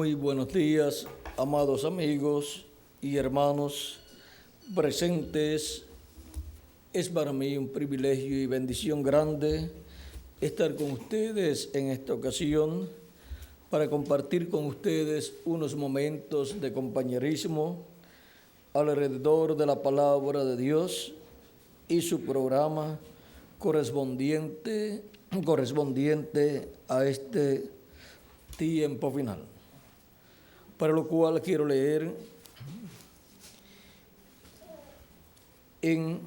Muy buenos días, amados amigos y hermanos presentes. Es para mí un privilegio y bendición grande estar con ustedes en esta ocasión para compartir con ustedes unos momentos de compañerismo alrededor de la palabra de Dios y su programa correspondiente a este tiempo final, para lo cual quiero leer en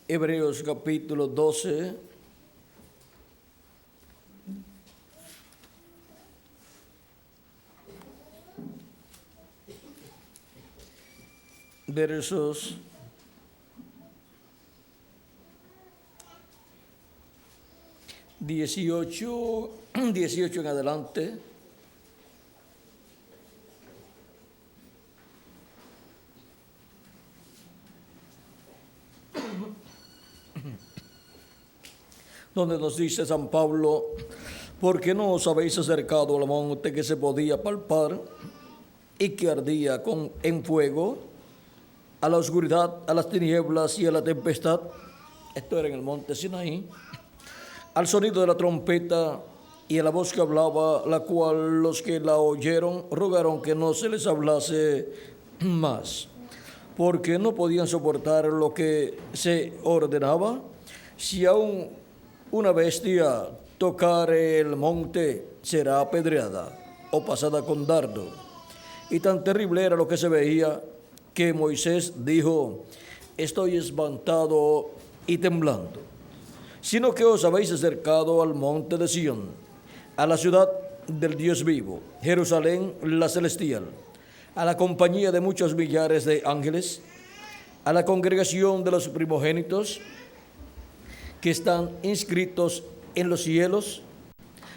Hebreos capítulo 12, versos 18 en adelante. Donde nos dice San Pablo: ¿por qué no os habéis acercado al monte que se podía palpar y que ardía en fuego, a la oscuridad, a las tinieblas y a la tempestad? Esto era en el monte Sinaí. Al sonido de la trompeta y a la voz que hablaba, la cual los que la oyeron rogaron que no se les hablase más, porque no podían soportar lo que se ordenaba. Si aún una bestia tocare el monte, será apedreada o pasada con dardo. Y tan terrible era lo que se veía, que Moisés dijo: estoy espantado y temblando. Sino que os habéis acercado al monte de Sión, a la ciudad del Dios vivo, Jerusalén la celestial, a la compañía de muchos millares de ángeles, a la congregación de los primogénitos que están inscritos en los cielos,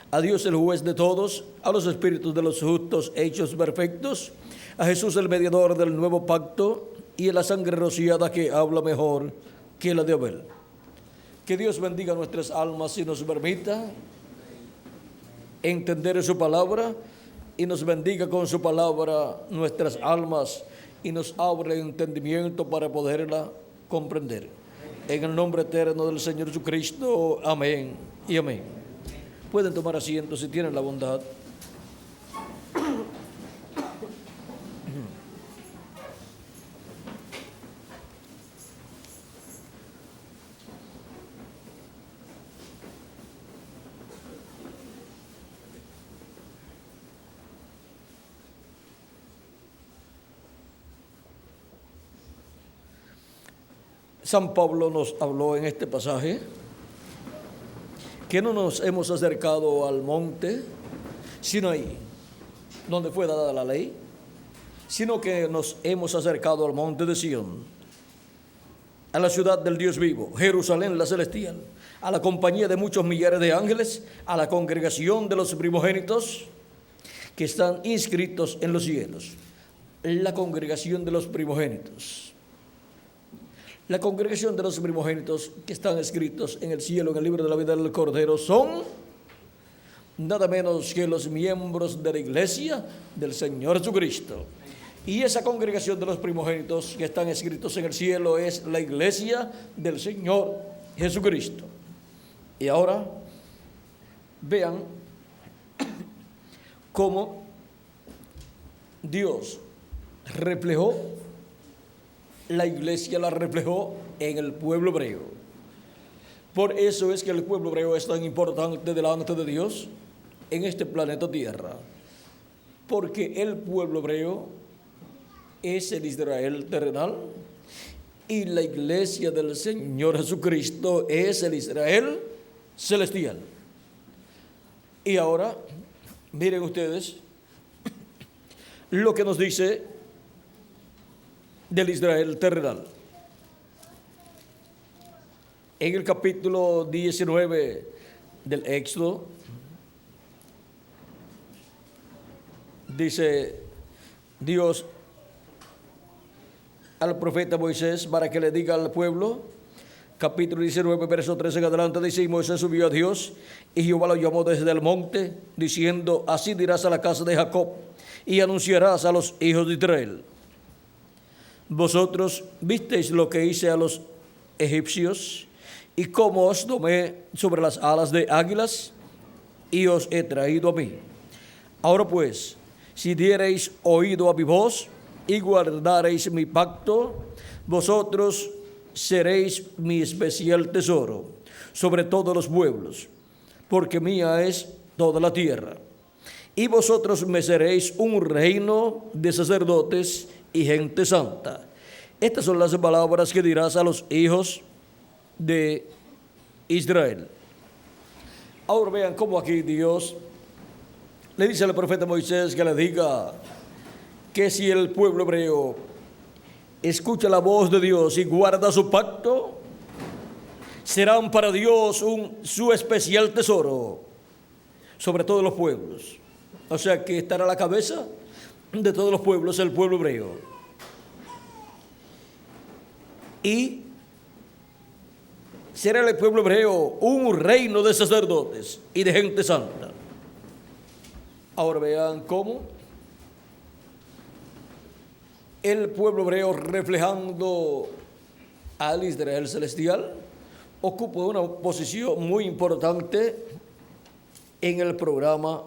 a Dios el juez de todos, a los espíritus de los justos hechos perfectos, a Jesús el mediador del nuevo pacto y a la sangre rociada que habla mejor que la de Abel. Que Dios bendiga nuestras almas y nos permita entender su palabra, y nos bendiga con su palabra nuestras almas y nos abra el entendimiento para poderla comprender. En el nombre eterno del Señor Jesucristo, amén y amén. Pueden tomar asiento si tienen la bondad. San Pablo nos habló en este pasaje que no nos hemos acercado al monte Sinaí, donde fue dada la ley, sino que nos hemos acercado al monte de Sión, a la ciudad del Dios vivo, Jerusalén la celestial, a la compañía de muchos millares de ángeles, a la congregación de los primogénitos que están inscritos en los cielos. La congregación de los primogénitos. La congregación de los primogénitos que están escritos en el cielo, en el libro de la vida del Cordero, son nada menos que los miembros de la iglesia del Señor Jesucristo. Y esa congregación de los primogénitos que están escritos en el cielo es la iglesia del Señor Jesucristo. Y ahora vean cómo Dios reflejó, la iglesia la reflejó en el pueblo hebreo. Por eso es que el pueblo hebreo es tan importante delante de Dios en este planeta Tierra, porque el pueblo hebreo es el Israel terrenal y la iglesia del Señor Jesucristo es el Israel celestial. Y ahora miren ustedes lo que nos dice del Israel terrenal. En el capítulo 19 del Éxodo, dice Dios al profeta Moisés para que le diga al pueblo capítulo 19, verso 13 en adelante, dice: y Moisés subió a Dios, y Jehová lo llamó desde el monte, diciendo: así dirás a la casa de Jacob, y anunciarás a los hijos de Israel: vosotros visteis lo que hice a los egipcios, y cómo os domé sobre las alas de águilas, y os he traído a mí. Ahora pues, si diereis oído a mi voz, y guardareis mi pacto, vosotros seréis mi especial tesoro sobre todos los pueblos, porque mía es toda la tierra. Y vosotros me seréis un reino de sacerdotes y gente santa. Estas son las palabras que dirás a los hijos de Israel. Ahora vean cómo aquí Dios le dice al profeta Moisés que le diga que si el pueblo hebreo escucha la voz de Dios y guarda su pacto, serán para Dios su especial tesoro sobre todos los pueblos. O sea que estará a la cabeza de todos los pueblos el pueblo hebreo. Y será el pueblo hebreo un reino de sacerdotes y de gente santa. Ahora vean cómo el pueblo hebreo, reflejando al Israel celestial, ocupa una posición muy importante en el programa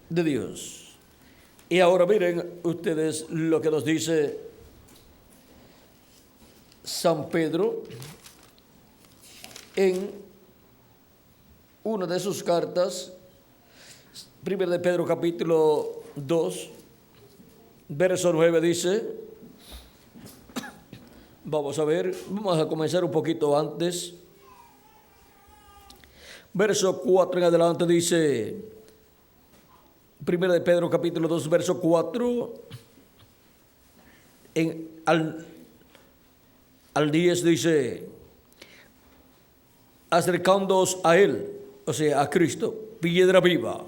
de Dios. Y ahora miren ustedes lo que nos dice San Pedro en una de sus cartas, 1 de Pedro capítulo 2, verso 9 dice, vamos a comenzar un poquito antes. Verso 4 en adelante dice, 1 de Pedro capítulo 2, verso 4, al 10 dice: acercándoos a Él, o sea, a Cristo, piedra viva.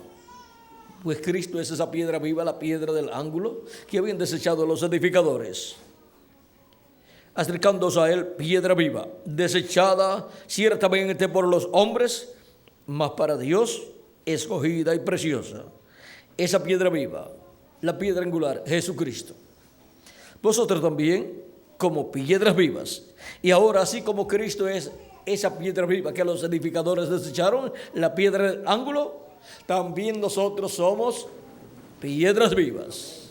Pues Cristo es esa piedra viva, la piedra del ángulo que habían desechado los edificadores. Acercándoos a Él, piedra viva, desechada ciertamente por los hombres, mas para Dios escogida y preciosa. Esa piedra viva, la piedra angular, Jesucristo. Vosotros también, como piedras vivas. Y ahora, así como Cristo es esa piedra viva que los edificadores desecharon, la piedra del ángulo, también nosotros somos piedras vivas,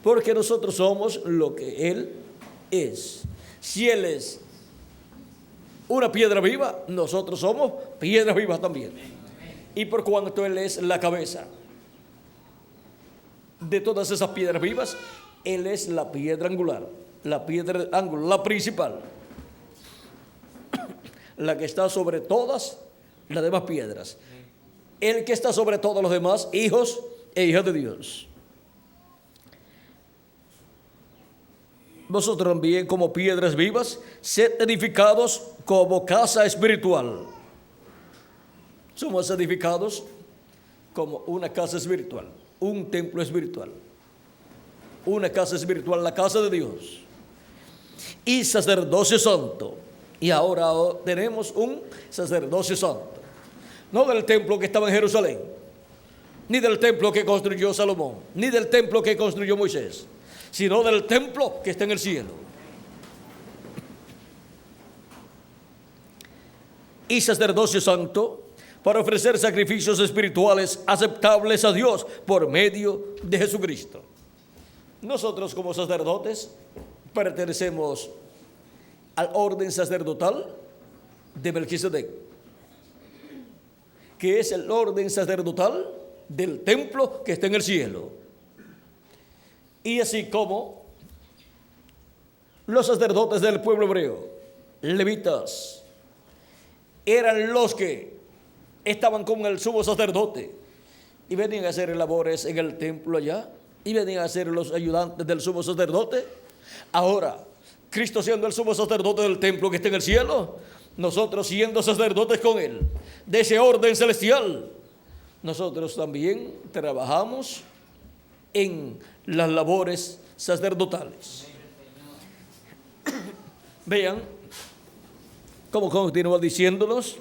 porque nosotros somos lo que Él es. Si Él es una piedra viva, nosotros somos piedras vivas también. Y por cuanto Él es la cabeza de todas esas piedras vivas, Él es la piedra angular, la piedra del ángulo, la principal, la que está sobre todas las demás piedras. El que está sobre todos los demás hijos e hijas de Dios. Vosotros también, como piedras vivas, sed edificados como casa espiritual. Somos edificados como una casa espiritual, un templo espiritual, una casa espiritual, la casa de Dios. Y sacerdocio santo. Y ahora tenemos un sacerdocio santo. No del templo que estaba en Jerusalén, ni del templo que construyó Salomón, ni del templo que construyó Moisés, sino del templo que está en el cielo. Y sacerdocio santo para ofrecer sacrificios espirituales aceptables a Dios por medio de Jesucristo. Nosotros como sacerdotes pertenecemos al orden sacerdotal de Melquisedec, que es el orden sacerdotal del templo que está en el cielo. Y así como los sacerdotes del pueblo hebreo, levitas, eran los que estaban con el sumo sacerdote y venían a hacer labores en el templo allá, y venían a ser los ayudantes del sumo sacerdote. Ahora, Cristo siendo el sumo sacerdote del templo que está en el cielo, nosotros siendo sacerdotes con Él, de ese orden celestial, nosotros también trabajamos en las labores sacerdotales. Vean como continúa diciéndonos,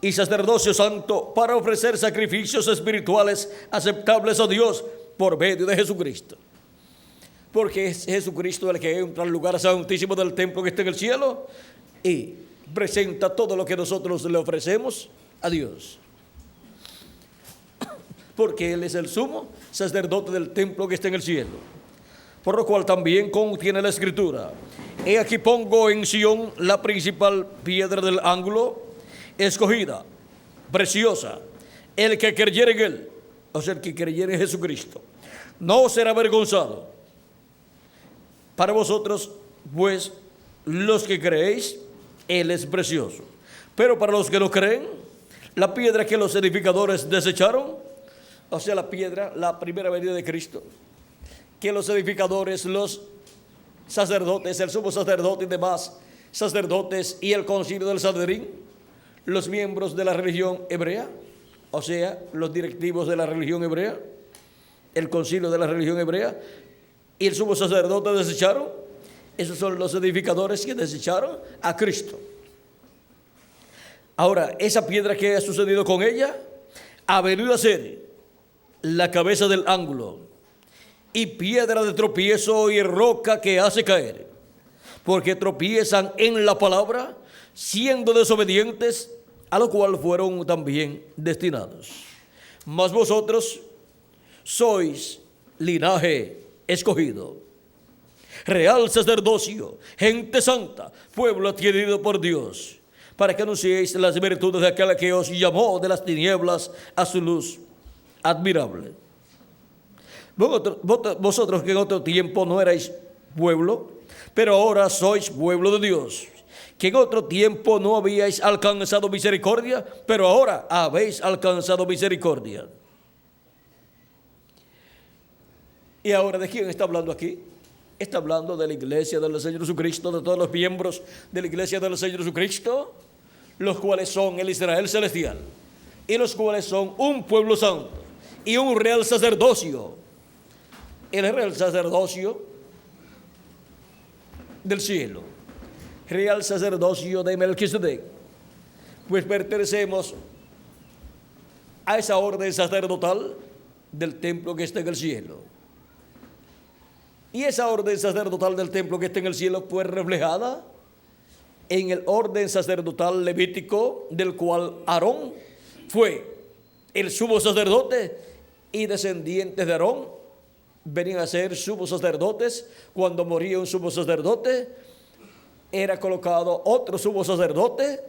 y sacerdocio santo para ofrecer sacrificios espirituales aceptables a Dios por medio de Jesucristo. Porque es Jesucristo el que entra al lugar santísimo del templo que está en el cielo y presenta todo lo que nosotros le ofrecemos a Dios. Porque Él es el sumo sacerdote del templo que está en el cielo. Por lo cual también contiene la Escritura: he aquí pongo en Sión la principal piedra del ángulo, escogida, preciosa. El que creyere en Él, o sea, el que creyere en Jesucristo, no será avergonzado. Para vosotros, pues, los que creéis, Él es precioso. Pero para los que no creen, la piedra que los edificadores desecharon, o sea, la piedra, la primera venida de Cristo, que los edificadores, los sacerdotes, el sumo sacerdote y demás sacerdotes y el concilio del Sanedrín, los miembros de la religión hebrea, o sea, los directivos de la religión hebrea, el concilio de la religión hebrea y el sumo sacerdote desecharon. Esos son los edificadores que desecharon a Cristo. Ahora, esa piedra, que ha sucedido con ella, ha venido a ser la cabeza del ángulo y piedra de tropiezo y roca que hace caer, porque tropiezan en la palabra, siendo desobedientes, a lo cual fueron también destinados. Mas vosotros sois linaje escogido, real sacerdocio, gente santa, pueblo adquirido por Dios, para que anunciéis las virtudes de aquel que os llamó de las tinieblas a su luz admirable. Vosotros que en otro tiempo no erais pueblo, pero ahora sois pueblo de Dios, que en otro tiempo no habíais alcanzado misericordia, pero ahora habéis alcanzado misericordia. ¿Y ahora de quién está hablando aquí? Está hablando de la iglesia del Señor Jesucristo, de todos los miembros de la iglesia del Señor Jesucristo, los cuales son el Israel celestial, y los cuales son un pueblo santo y un real sacerdocio. El real sacerdocio del cielo, real sacerdocio de Melquisedec, pues pertenecemos a esa orden sacerdotal del templo que está en el cielo. Y esa orden sacerdotal del templo que está en el cielo fue reflejada en el orden sacerdotal levítico, del cual Aarón fue el sumo sacerdote, y descendientes de Aarón venían a ser sumos sacerdotes. Cuando moría un sumo sacerdote, era colocado otro sumo sacerdote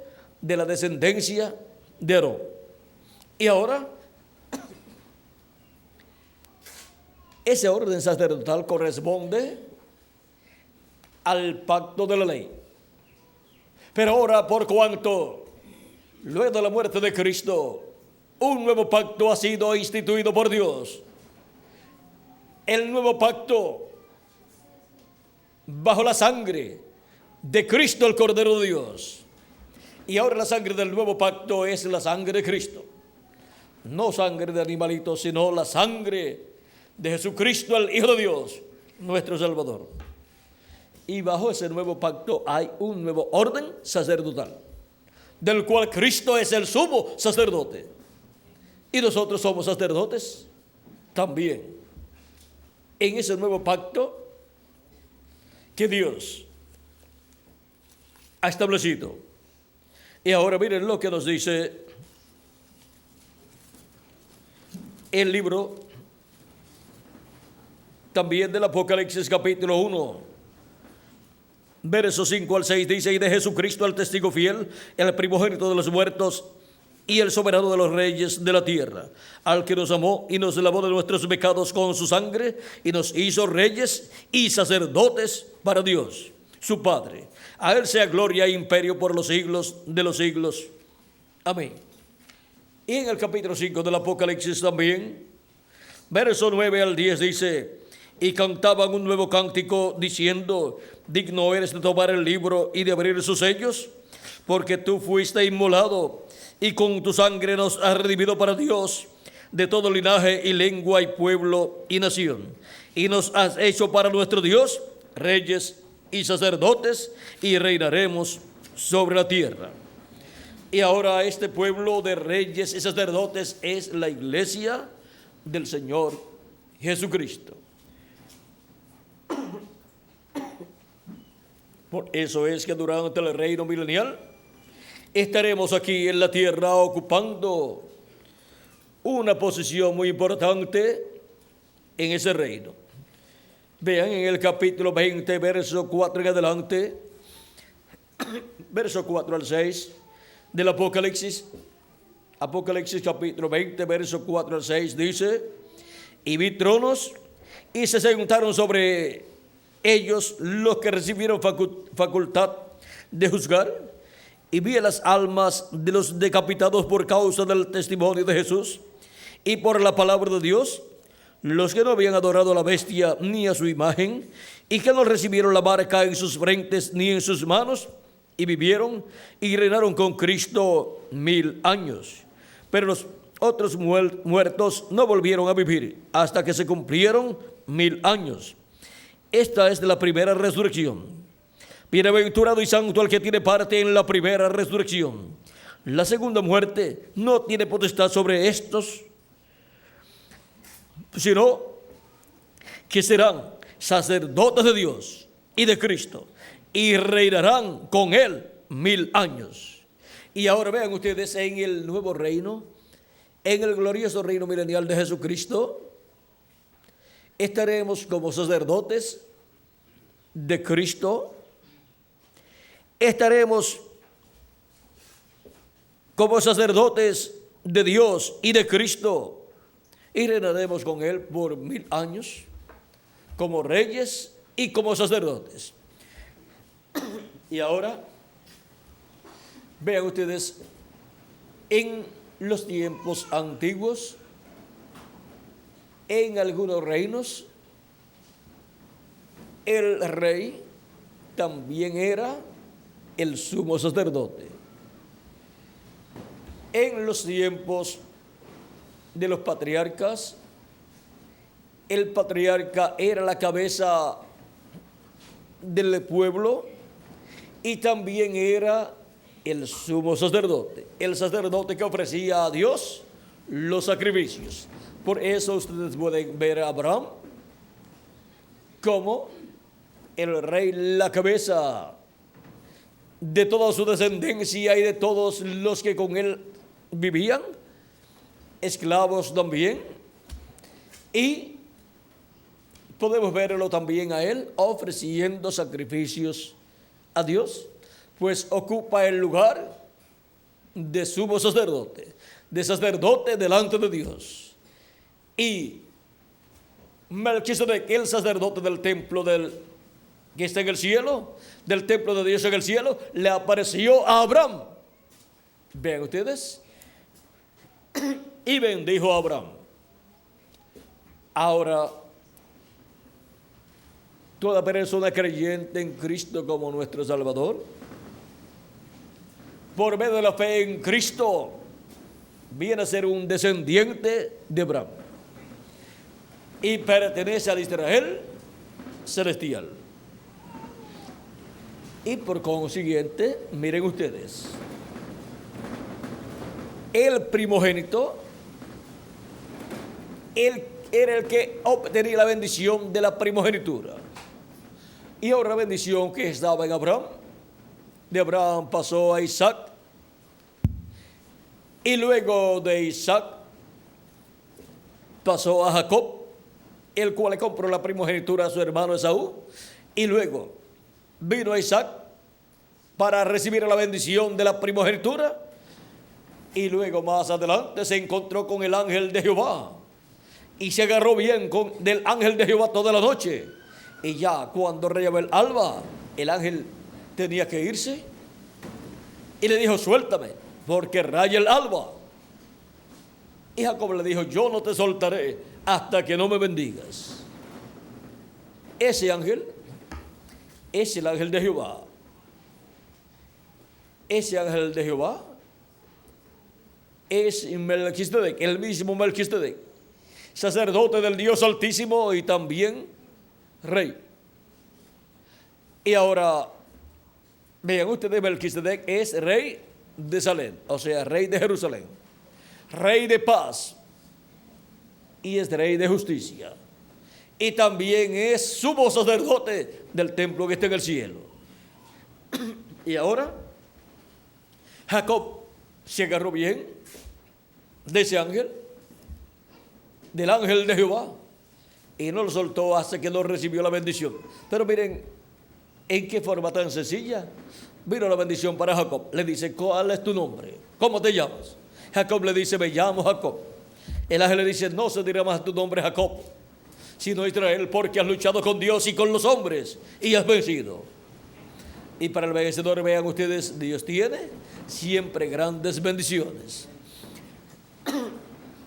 de la descendencia de Aarón. Y ahora, ese orden sacerdotal corresponde al pacto de la ley. Pero ahora, por cuanto luego de la muerte de Cristo, un nuevo pacto ha sido instituido por Dios, el nuevo pacto bajo la sangre de Cristo, el Cordero de Dios. Y ahora la sangre del nuevo pacto es la sangre de Cristo, no sangre de animalitos, sino la sangre de Jesucristo, el Hijo de Dios, nuestro Salvador. Y bajo ese nuevo pacto hay un nuevo orden sacerdotal, del cual Cristo es el sumo sacerdote. Y nosotros somos sacerdotes también en ese nuevo pacto que Dios ha establecido. Y ahora miren lo que nos dice el libro también del Apocalipsis, capítulo 1, versos 5 al 6, dice: y de Jesucristo, el testigo fiel, el primogénito de los muertos y el soberano de los reyes de la tierra, al que nos amó y nos lavó de nuestros pecados con su sangre y nos hizo reyes y sacerdotes para Dios, su Padre. A Él sea gloria e imperio por los siglos de los siglos. Amén. Y en el capítulo 5 del Apocalipsis también, verso 9 al 10 dice: y cantaban un nuevo cántico diciendo: digno eres de tomar el libro y de abrir sus sellos, porque tú fuiste inmolado y con tu sangre nos has redimido para Dios de todo linaje y lengua y pueblo y nación, y nos has hecho para nuestro Dios reyes y sacerdotes y reinaremos sobre la tierra. Y ahora este pueblo de reyes y sacerdotes es la iglesia del Señor Jesucristo. Por eso es que durante el reino milenial estaremos aquí en la tierra ocupando una posición muy importante en ese reino. Vean en el capítulo 20, verso 4 en adelante, verso 4 al 6 del Apocalipsis. Apocalipsis capítulo 20, verso 4 al 6 dice: y vi tronos y se sentaron sobre ellos los que recibieron facultad de juzgar, y vi las almas de los decapitados por causa del testimonio de Jesús y por la palabra de Dios, los que no habían adorado a la bestia ni a su imagen, y que no recibieron la marca en sus frentes ni en sus manos, y vivieron y reinaron con Cristo 1000 años. Pero los otros muertos no volvieron a vivir hasta que se cumplieron 1000 años. Esta es la primera resurrección. Bienaventurado y santo el que tiene parte en la primera resurrección. La segunda muerte no tiene potestad sobre estos, sino que serán sacerdotes de Dios y de Cristo y reinarán con Él 1000 años. Y ahora vean ustedes, en el nuevo reino, en el glorioso reino milenial de Jesucristo, estaremos como sacerdotes de Cristo, estaremos como sacerdotes de Dios y de Cristo, y reinaremos con Él por 1000 años, como reyes y como sacerdotes. Y ahora, vean ustedes, en los tiempos antiguos, en algunos reinos, el rey también era el sumo sacerdote. En los tiempos de los patriarcas, el patriarca era la cabeza del pueblo y también era el sumo sacerdote, el sacerdote que ofrecía a Dios los sacrificios. Por eso ustedes pueden ver a Abraham como el rey, la cabeza de toda su descendencia y de todos los que con él vivían, esclavos también. Y podemos verlo también a él ofreciendo sacrificios a Dios, pues ocupa el lugar de sumo sacerdote, de sacerdote delante de Dios. Y Melquisedec, el sacerdote del templo que está en el cielo, del templo de Dios en el cielo, le apareció a Abraham. Vean ustedes, y bendijo a Abraham. Ahora, toda persona creyente en Cristo como nuestro Salvador, por medio de la fe en Cristo, viene a ser un descendiente de Abraham y pertenece al Israel celestial. Y por consiguiente, miren ustedes, el primogénito, él era el que obtenía la bendición de la primogenitura. Y ahora la bendición que estaba en Abraham, de Abraham pasó a Isaac, y luego de Isaac pasó a Jacob, el cual le compró la primogenitura a su hermano Esaú, y luego vino a Isaac para recibir la bendición de la primogenitura, y luego más adelante se encontró con el ángel de Jehová, y se agarró bien del ángel de Jehová toda la noche, y ya cuando rayaba el alba, el ángel tenía que irse, y le dijo: suéltame, porque raya el alba. Y Jacob le dijo: yo no te soltaré hasta que no me bendigas. Ese ángel es el ángel de Jehová. Ese ángel de Jehová es Melquisedec, el mismo Melquisedec, sacerdote del Dios Altísimo y también rey. Y ahora, vean ustedes, Melquisedec es rey de Salem, o sea, rey de Jerusalén, rey de paz, y es rey de justicia. Y también es sumo sacerdote del templo que está en el cielo. Y ahora, Jacob se agarró bien de ese ángel, del ángel de Jehová, y no lo soltó hasta que no recibió la bendición. Pero miren, ¿en qué forma tan sencilla? Vino la bendición para Jacob. Le dice, ¿cuál es tu nombre? ¿Cómo te llamas? Jacob le dice, me llamo Jacob. El ángel le dice, no se dirá más tu nombre Jacob, sino Israel, porque has luchado con Dios y con los hombres y has vencido. Y para el vencedor, vean ustedes, Dios tiene siempre grandes bendiciones.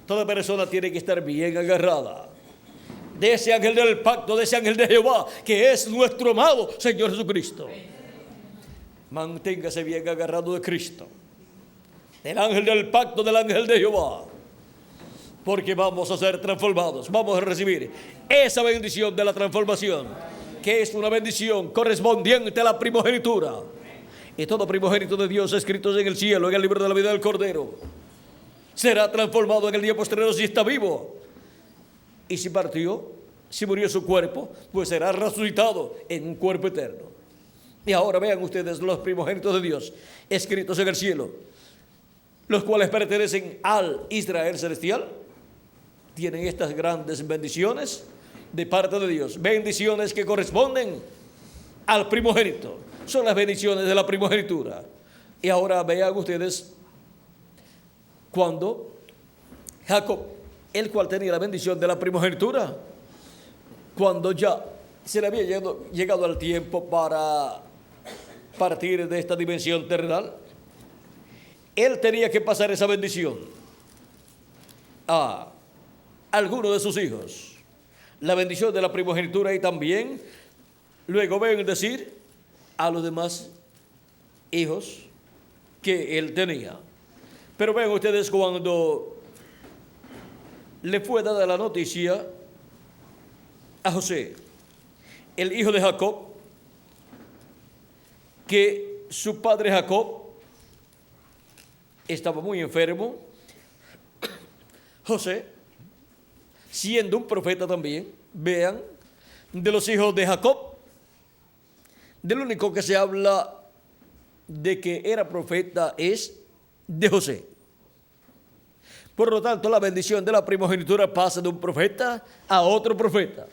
Toda persona tiene que estar bien agarrada de ese ángel del pacto, de ese ángel de Jehová, que es nuestro amado Señor Jesucristo. Manténgase bien agarrado de Cristo, del ángel del pacto, del ángel de Jehová, porque vamos a ser transformados, vamos a recibir esa bendición de la transformación, que es una bendición correspondiente a la primogenitura. Y todo primogénito de Dios escrito en el cielo, en el libro de la vida del Cordero, será transformado en el día postrero si está vivo. Y si partió, si murió su cuerpo, pues será resucitado en un cuerpo eterno. Y ahora vean ustedes los primogénitos de Dios escritos en el cielo, los cuales pertenecen al Israel celestial, tienen estas grandes bendiciones de parte de Dios. Bendiciones que corresponden al primogénito. Son las bendiciones de la primogenitura. Y ahora vean ustedes cuando Jacob, el cual tenía la bendición de la primogenitura, cuando ya se le había llegado al tiempo para partir de esta dimensión terrenal, él tenía que pasar esa bendición a alguno de sus hijos, la bendición de la primogenitura, y también luego ven decir a los demás hijos que él tenía. Pero ven ustedes, cuando le fue dada la noticia a José, el hijo de Jacob, que su padre Jacob estaba muy enfermo, José, siendo un profeta también, vean, de los hijos de Jacob, del único que se habla de que era profeta es de José. Por lo tanto, la bendición de la primogenitura pasa de un profeta a otro profeta.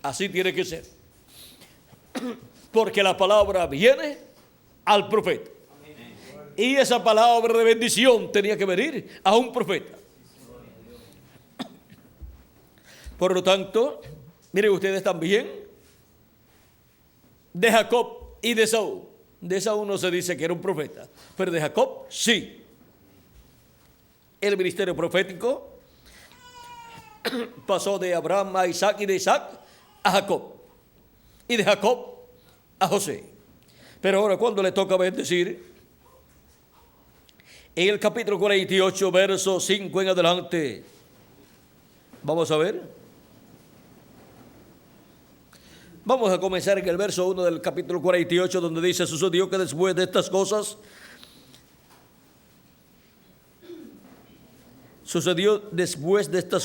Así tiene que ser. Porque la palabra viene al profeta. Y esa palabra de bendición tenía que venir a un profeta. Por lo tanto, miren ustedes también, de Jacob y de Saúl. De Saúl no se dice que era un profeta, pero de Jacob sí. El ministerio profético pasó de Abraham a Isaac, y de Isaac a Jacob, y de Jacob a José. Pero ahora, cuando le toca bendecir, en el capítulo 48, verso 5 en adelante, vamos a ver. Vamos a comenzar en el verso 1 del capítulo 48, donde dice: sucedió que después de estas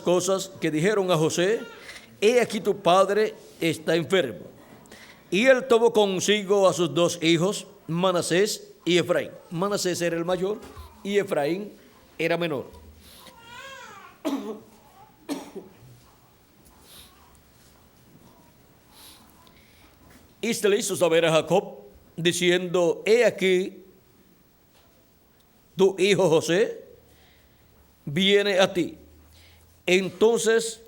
cosas, que dijeron a José: he aquí tu padre está enfermo. Y él tomó consigo a sus dos hijos, Manasés y Efraín. Manasés era el mayor y Efraín era menor. Y se le hizo saber a Jacob, diciendo: he aquí tu hijo José viene a ti. Entonces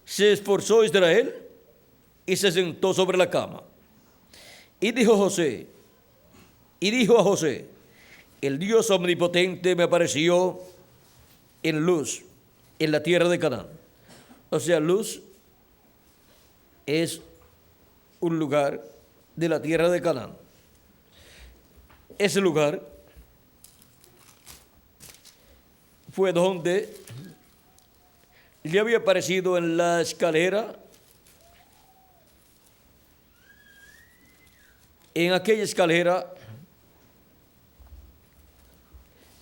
se esforzó Israel y se sentó sobre la cama. Y dijo a José: el Dios omnipotente me apareció en Luz, en la tierra de Canaán. O sea, Luz es un lugar de la tierra de Canaán. Ese lugar fue donde le había aparecido en la escalera en aquella escalera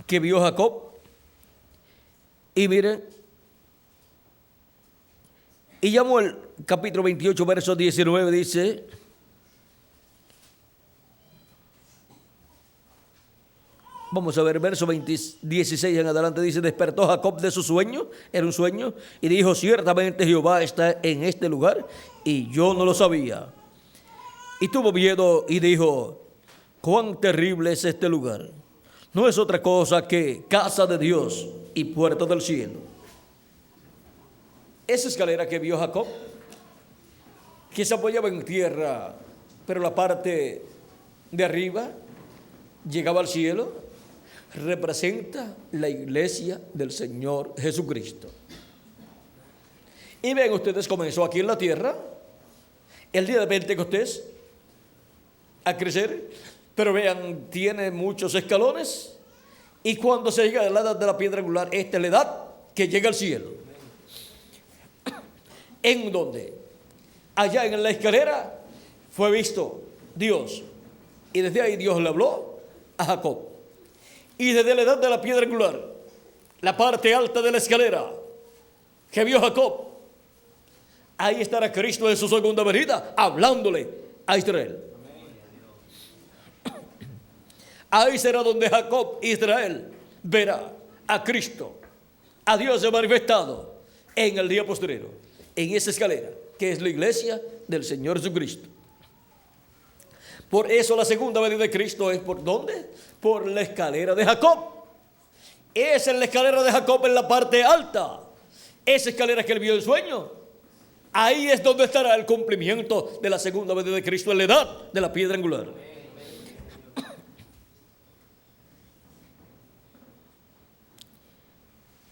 que vio Jacob. Y miren, y llamó el capítulo 28, verso 19, dice: vamos a ver, verso 16 en adelante, dice: despertó Jacob de su sueño, era un sueño, y dijo: ciertamente Jehová está en este lugar, y yo no lo sabía. Y tuvo miedo y dijo: cuán terrible es este lugar. No es otra cosa que casa de Dios y puerta del cielo. Esa escalera que vio Jacob, que se apoyaba en tierra, pero la parte de arriba llegaba al cielo, representa la iglesia del Señor Jesucristo. Y ven ustedes, comenzó aquí en la tierra, el día de Pentecostés, a crecer, pero vean, tiene muchos escalones, y cuando se llega a la edad de la piedra angular, esta es la edad que llega al cielo. ¿En dónde? Allá en la escalera fue visto Dios, y desde ahí Dios le habló a Jacob. Y desde la edad de la piedra angular, la parte alta de la escalera que vio Jacob, ahí estará Cristo en su segunda venida, hablándole a Israel. Ahí será donde Jacob, Israel, verá a Cristo, a Dios manifestado en el día posterior, en esa escalera, que es la iglesia del Señor Jesucristo. Por eso la segunda venida de Cristo es ¿por dónde? Por la escalera de Jacob. Esa es la escalera de Jacob en la parte alta. Esa escalera que él vio en sueño. Ahí es donde estará el cumplimiento de la segunda venida de Cristo en la edad de la piedra angular.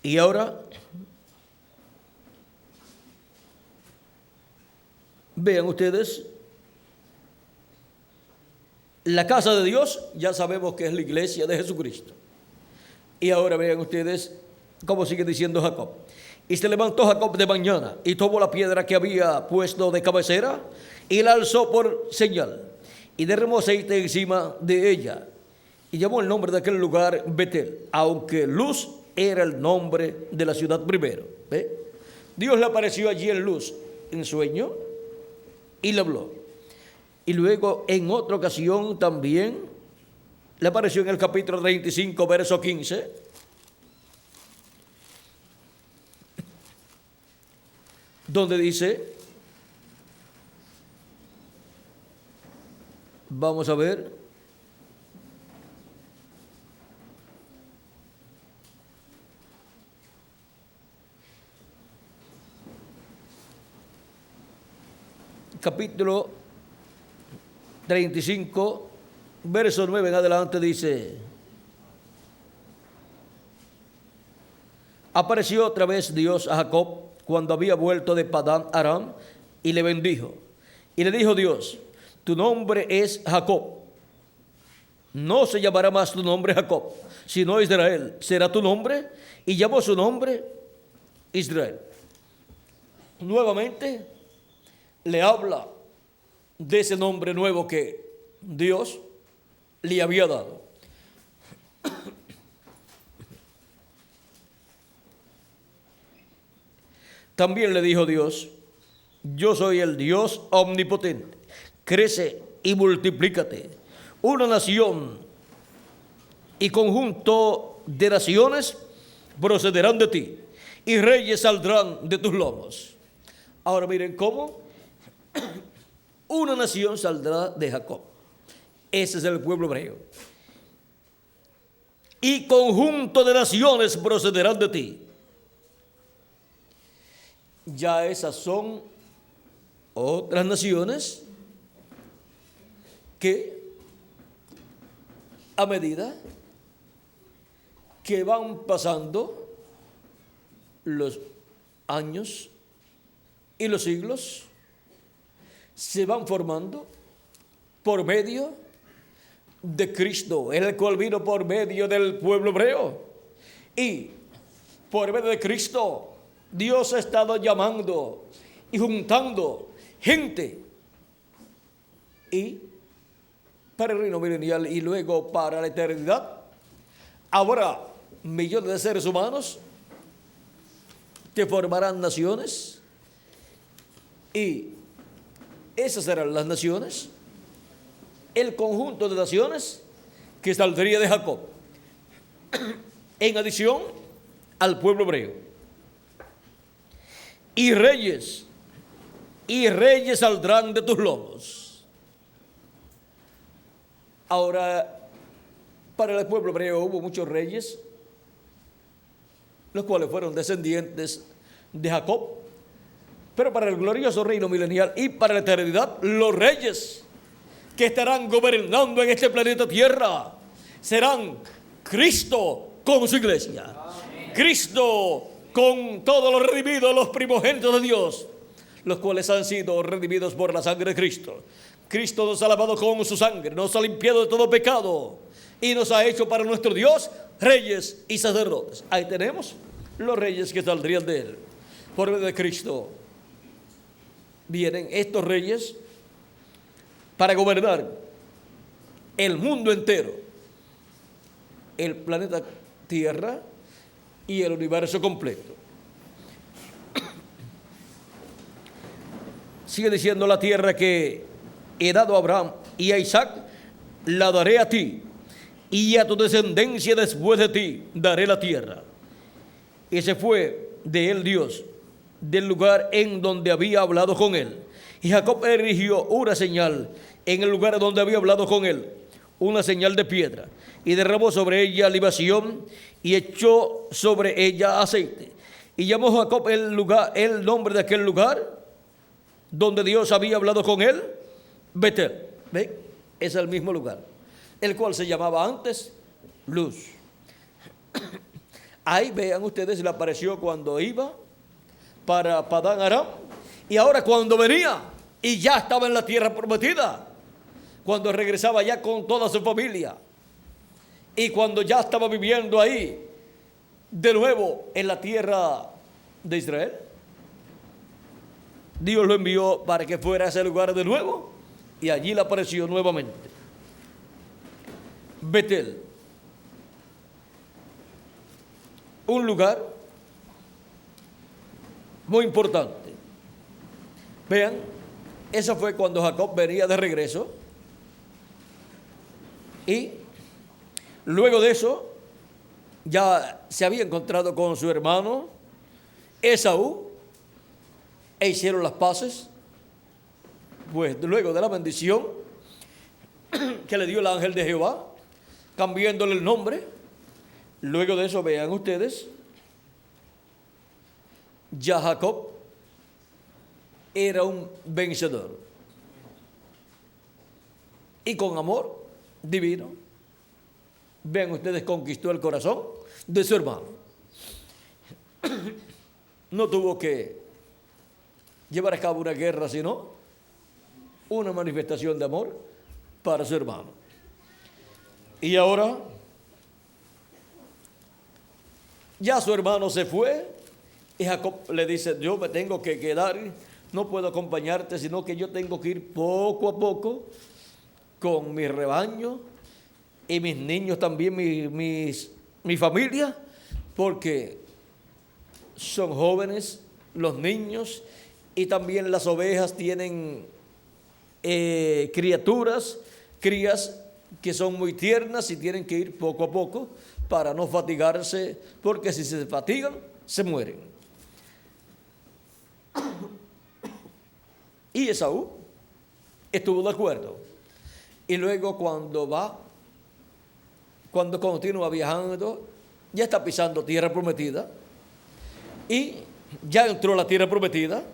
Y ahora vean ustedes, la casa de Dios ya sabemos que es la iglesia de Jesucristo. Y ahora vean ustedes cómo sigue diciendo Jacob. Y se levantó Jacob de mañana y tomó la piedra que había puesto de cabecera y la alzó por señal y derramó aceite encima de ella y llamó el nombre de aquel lugar Betel, aunque Luz era el nombre de la ciudad primero. ¿Ve? Dios le apareció allí en Luz, en sueño, y le habló. Y luego en otra ocasión también le apareció en el capítulo 35, verso 15. Donde dice, vamos a ver, capítulo 35, verso 9 en adelante dice: apareció otra vez Dios a Jacob cuando había vuelto de Padán Aram y le bendijo. Y le dijo Dios: tu nombre es Jacob, no se llamará más tu nombre Jacob, sino Israel será tu nombre. Y llamó su nombre Israel. Nuevamente le habla de ese nombre nuevo que Dios le había dado. También le dijo Dios: yo soy el Dios omnipotente, crece y multiplícate. Una nación y conjunto de naciones procederán de ti, y reyes saldrán de tus lomos. Ahora miren cómo una nación saldrá de Jacob. Ese es el pueblo hebreo. Y conjunto de naciones procederán de ti. Ya esas son otras naciones que a medida que van pasando los años y los siglos, se van formando por medio de Cristo, el cual vino por medio del pueblo hebreo. Y por medio de Cristo, Dios ha estado llamando y juntando gente. Y para el reino milenial y luego para la eternidad, habrá millones de seres humanos que formarán naciones, y esas serán las naciones, el conjunto de naciones que saldría de Jacob, en adición al pueblo hebreo. Y reyes saldrán de tus lomos. Ahora, para el pueblo hebreo hubo muchos reyes, los cuales fueron descendientes de Jacob, pero para el glorioso reino milenial y para la eternidad, los reyes que estarán gobernando en este planeta Tierra serán Cristo con su iglesia. Amén. Cristo con todos los redimidos, los primogénitos de Dios, los cuales han sido redimidos por la sangre de Cristo. Cristo nos ha lavado con su sangre, nos ha limpiado de todo pecado y nos ha hecho para nuestro Dios reyes y sacerdotes. Ahí tenemos los reyes que saldrían de él. Por medio de Cristo vienen estos reyes para gobernar el mundo entero, el planeta Tierra y el universo completo. Sigue diciendo: la tierra que he dado a Abraham y a Isaac, la daré a ti, y a tu descendencia después de ti daré la tierra. Y se fue de él Dios del lugar en donde había hablado con él. Y Jacob erigió una señal en el lugar donde había hablado con él, una señal de piedra, y derramó sobre ella libación y echó sobre ella aceite. Y llamó Jacob el nombre de aquel lugar donde Dios había hablado con él, Betel. ¿Ven? Es el mismo lugar, el cual se llamaba antes Luz. Ahí vean ustedes, le apareció cuando iba para Padán Aram, y ahora cuando venía y ya estaba en la tierra prometida, cuando regresaba ya con toda su familia, y cuando ya estaba viviendo ahí de nuevo en la tierra de Israel, Dios lo envió para que fuera a ese lugar de nuevo, y allí le apareció nuevamente. Betel, un lugar muy importante. Vean, eso fue cuando Jacob venía de regreso, y luego de eso ya se había encontrado con su hermano Esaú e hicieron las paces. Pues luego de la bendición que le dio el ángel de Jehová, cambiándole el nombre, luego de eso, vean ustedes, ya Jacob era un vencedor, y con amor divino, vean ustedes, conquistó el corazón de su hermano. No tuvo que llevar a cabo una guerra, sino una manifestación de amor para su hermano. Y ahora ya su hermano se fue, y Jacob le dice: yo me tengo que quedar, no puedo acompañarte, sino que yo tengo que ir poco a poco con mi rebaño y mis niños también, mi familia, porque son jóvenes los niños, y también las ovejas tienen crías que son muy tiernas, y tienen que ir poco a poco para no fatigarse, porque si se fatigan, se mueren. Y Esaú estuvo de acuerdo. Y luego cuando continúa viajando, ya está pisando tierra prometida, y ya entró a la tierra prometida,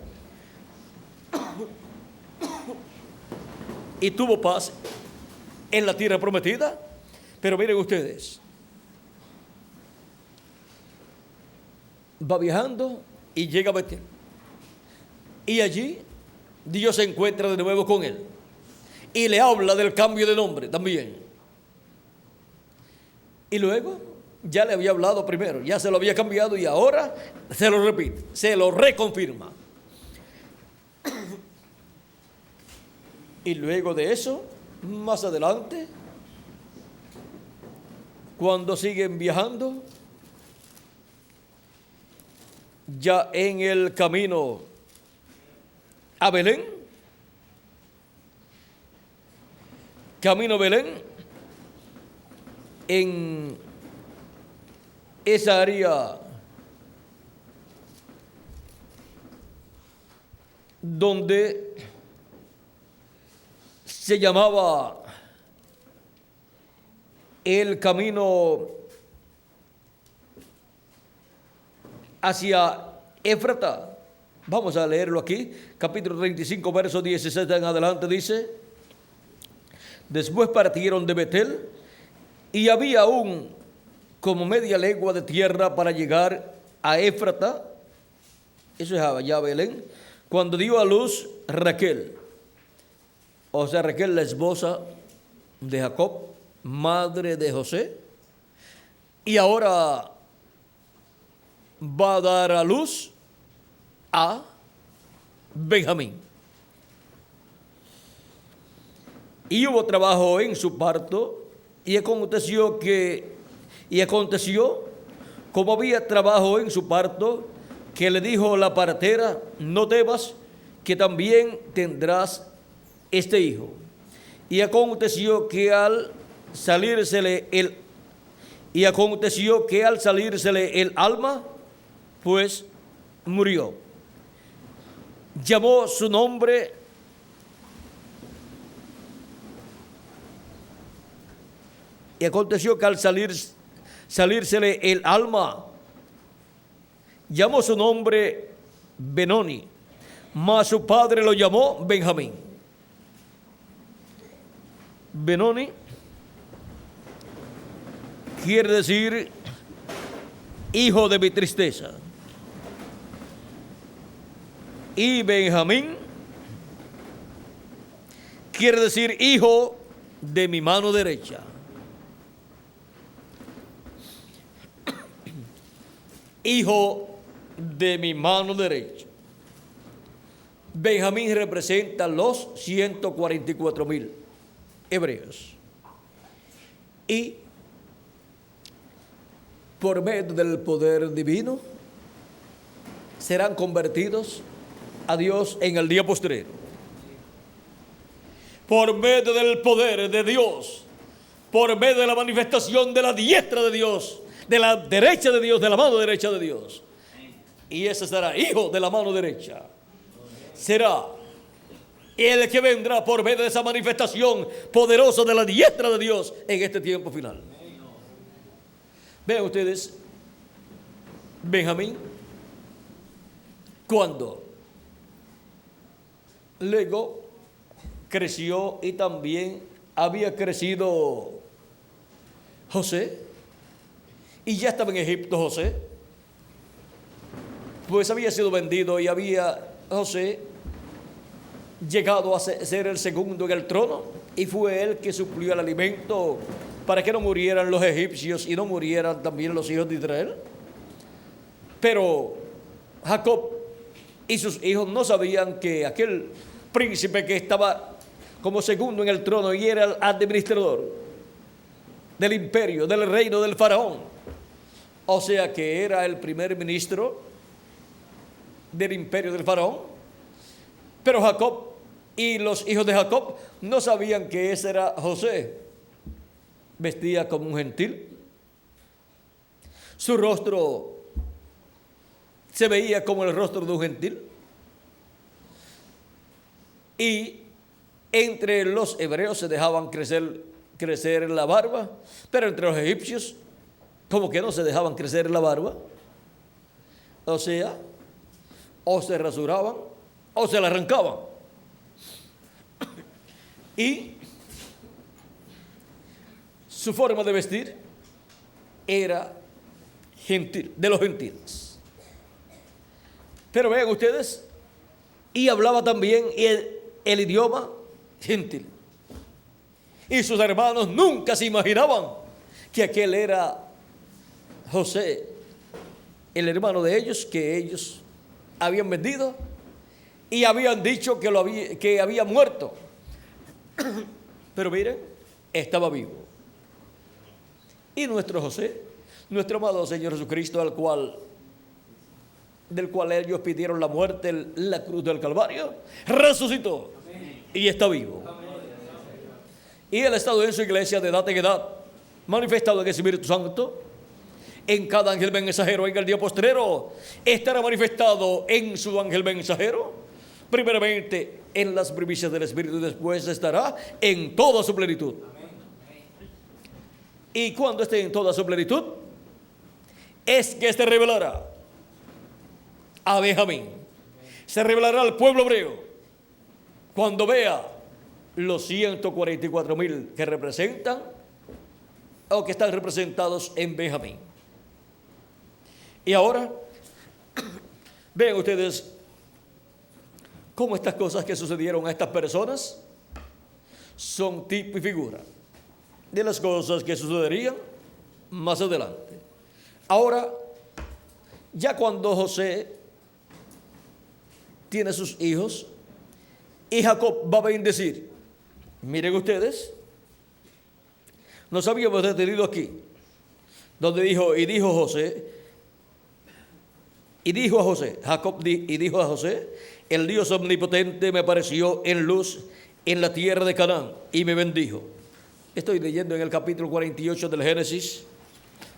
y tuvo paz en la tierra prometida. Pero miren ustedes, va viajando y llega a Betel, y allí Dios se encuentra de nuevo con él y le habla del cambio de nombre también. Y luego ya le había hablado primero, ya se lo había cambiado, y ahora se lo repite, se lo reconfirma. Y luego de eso Más adelante, cuando siguen viajando, ya en el camino a Belén, camino a Belén, en esa área donde se llamaba el camino hacia Éfrata. Vamos a leerlo aquí, capítulo 35, verso 16 en adelante, dice: después partieron de Betel, y había aún como media legua de tierra para llegar a Éfrata, eso es allá Belén, cuando dio a luz Raquel, o sea, Raquel, la esposa de Jacob, madre de José, y ahora va a dar a luz a Benjamín. Y hubo trabajo en su parto, y aconteció, como había trabajo en su parto, que le dijo la partera: no temas, que también tendrás este hijo. Y aconteció que al salírsele el alma, pues murió. Llamó su nombre y aconteció que al salírsele el alma, llamó su nombre Benoni, mas su padre lo llamó Benjamín. Benoni quiere decir hijo de mi tristeza. Y Benjamín quiere decir hijo de mi mano derecha. Hijo de mi mano derecha. Benjamín representa los 144,000 hebreos. Y por medio del poder divino serán convertidos a Dios en el día postrero. Por medio del poder de Dios, por medio de la manifestación de la diestra de Dios, de la derecha de Dios, de la mano derecha de Dios. Y ese será hijo de la mano derecha. Será el que vendrá por medio de esa manifestación poderosa de la diestra de Dios en este tiempo final. Vean ustedes, Benjamín, cuando luego creció y también había crecido José, y ya estaba en Egipto José, pues había sido vendido y había José llegado a ser el segundo en el trono, y fue él que suplió el alimento para que no murieran los egipcios y no murieran también los hijos de Israel. Pero Jacob y sus hijos no sabían que aquel príncipe que estaba como segundo en el trono y era el administrador del imperio, del reino del faraón, o sea que era el primer ministro del imperio del faraón. Pero Jacob y los hijos de Jacob no sabían que ese era José. Vestía como un gentil, su rostro se veía como el rostro de un gentil, y entre los hebreos se dejaban crecer la barba, pero entre los egipcios como que no se dejaban crecer la barba. O sea, o se rasuraban o se la arrancaban. Y su forma de vestir era gentil, de los gentiles. Pero vean ustedes, y hablaba también el idioma gentil. Y sus hermanos nunca se imaginaban que aquel era José, el hermano de ellos, que ellos habían vendido y habían dicho que había muerto. Pero miren, estaba vivo. Y nuestro José, nuestro amado Señor Jesucristo, del cual ellos pidieron la muerte en la cruz del Calvario, resucitó y está vivo. Y Él ha estado en su iglesia de edad en edad, manifestado en el Espíritu Santo, en cada ángel mensajero. En el día postrero estará manifestado en su ángel mensajero, primeramente en las primicias del Espíritu, y después estará en toda su plenitud. Y cuando esté en toda su plenitud, es que se revelará a Benjamín, se revelará al pueblo hebreo, cuando vea los 144,000 que representan o que están representados en Benjamín. Y ahora, vean ustedes cómo estas cosas que sucedieron a estas personas son tipo y figura de las cosas que sucederían más adelante. Ahora, ya cuando José tiene sus hijos y Jacob va a bendecir, miren ustedes, nos habíamos detenido aquí, donde dijo, y dijo a José, el Dios omnipotente me apareció en luz en la tierra de Canaán y me bendijo. Estoy leyendo en el capítulo 48 del Génesis,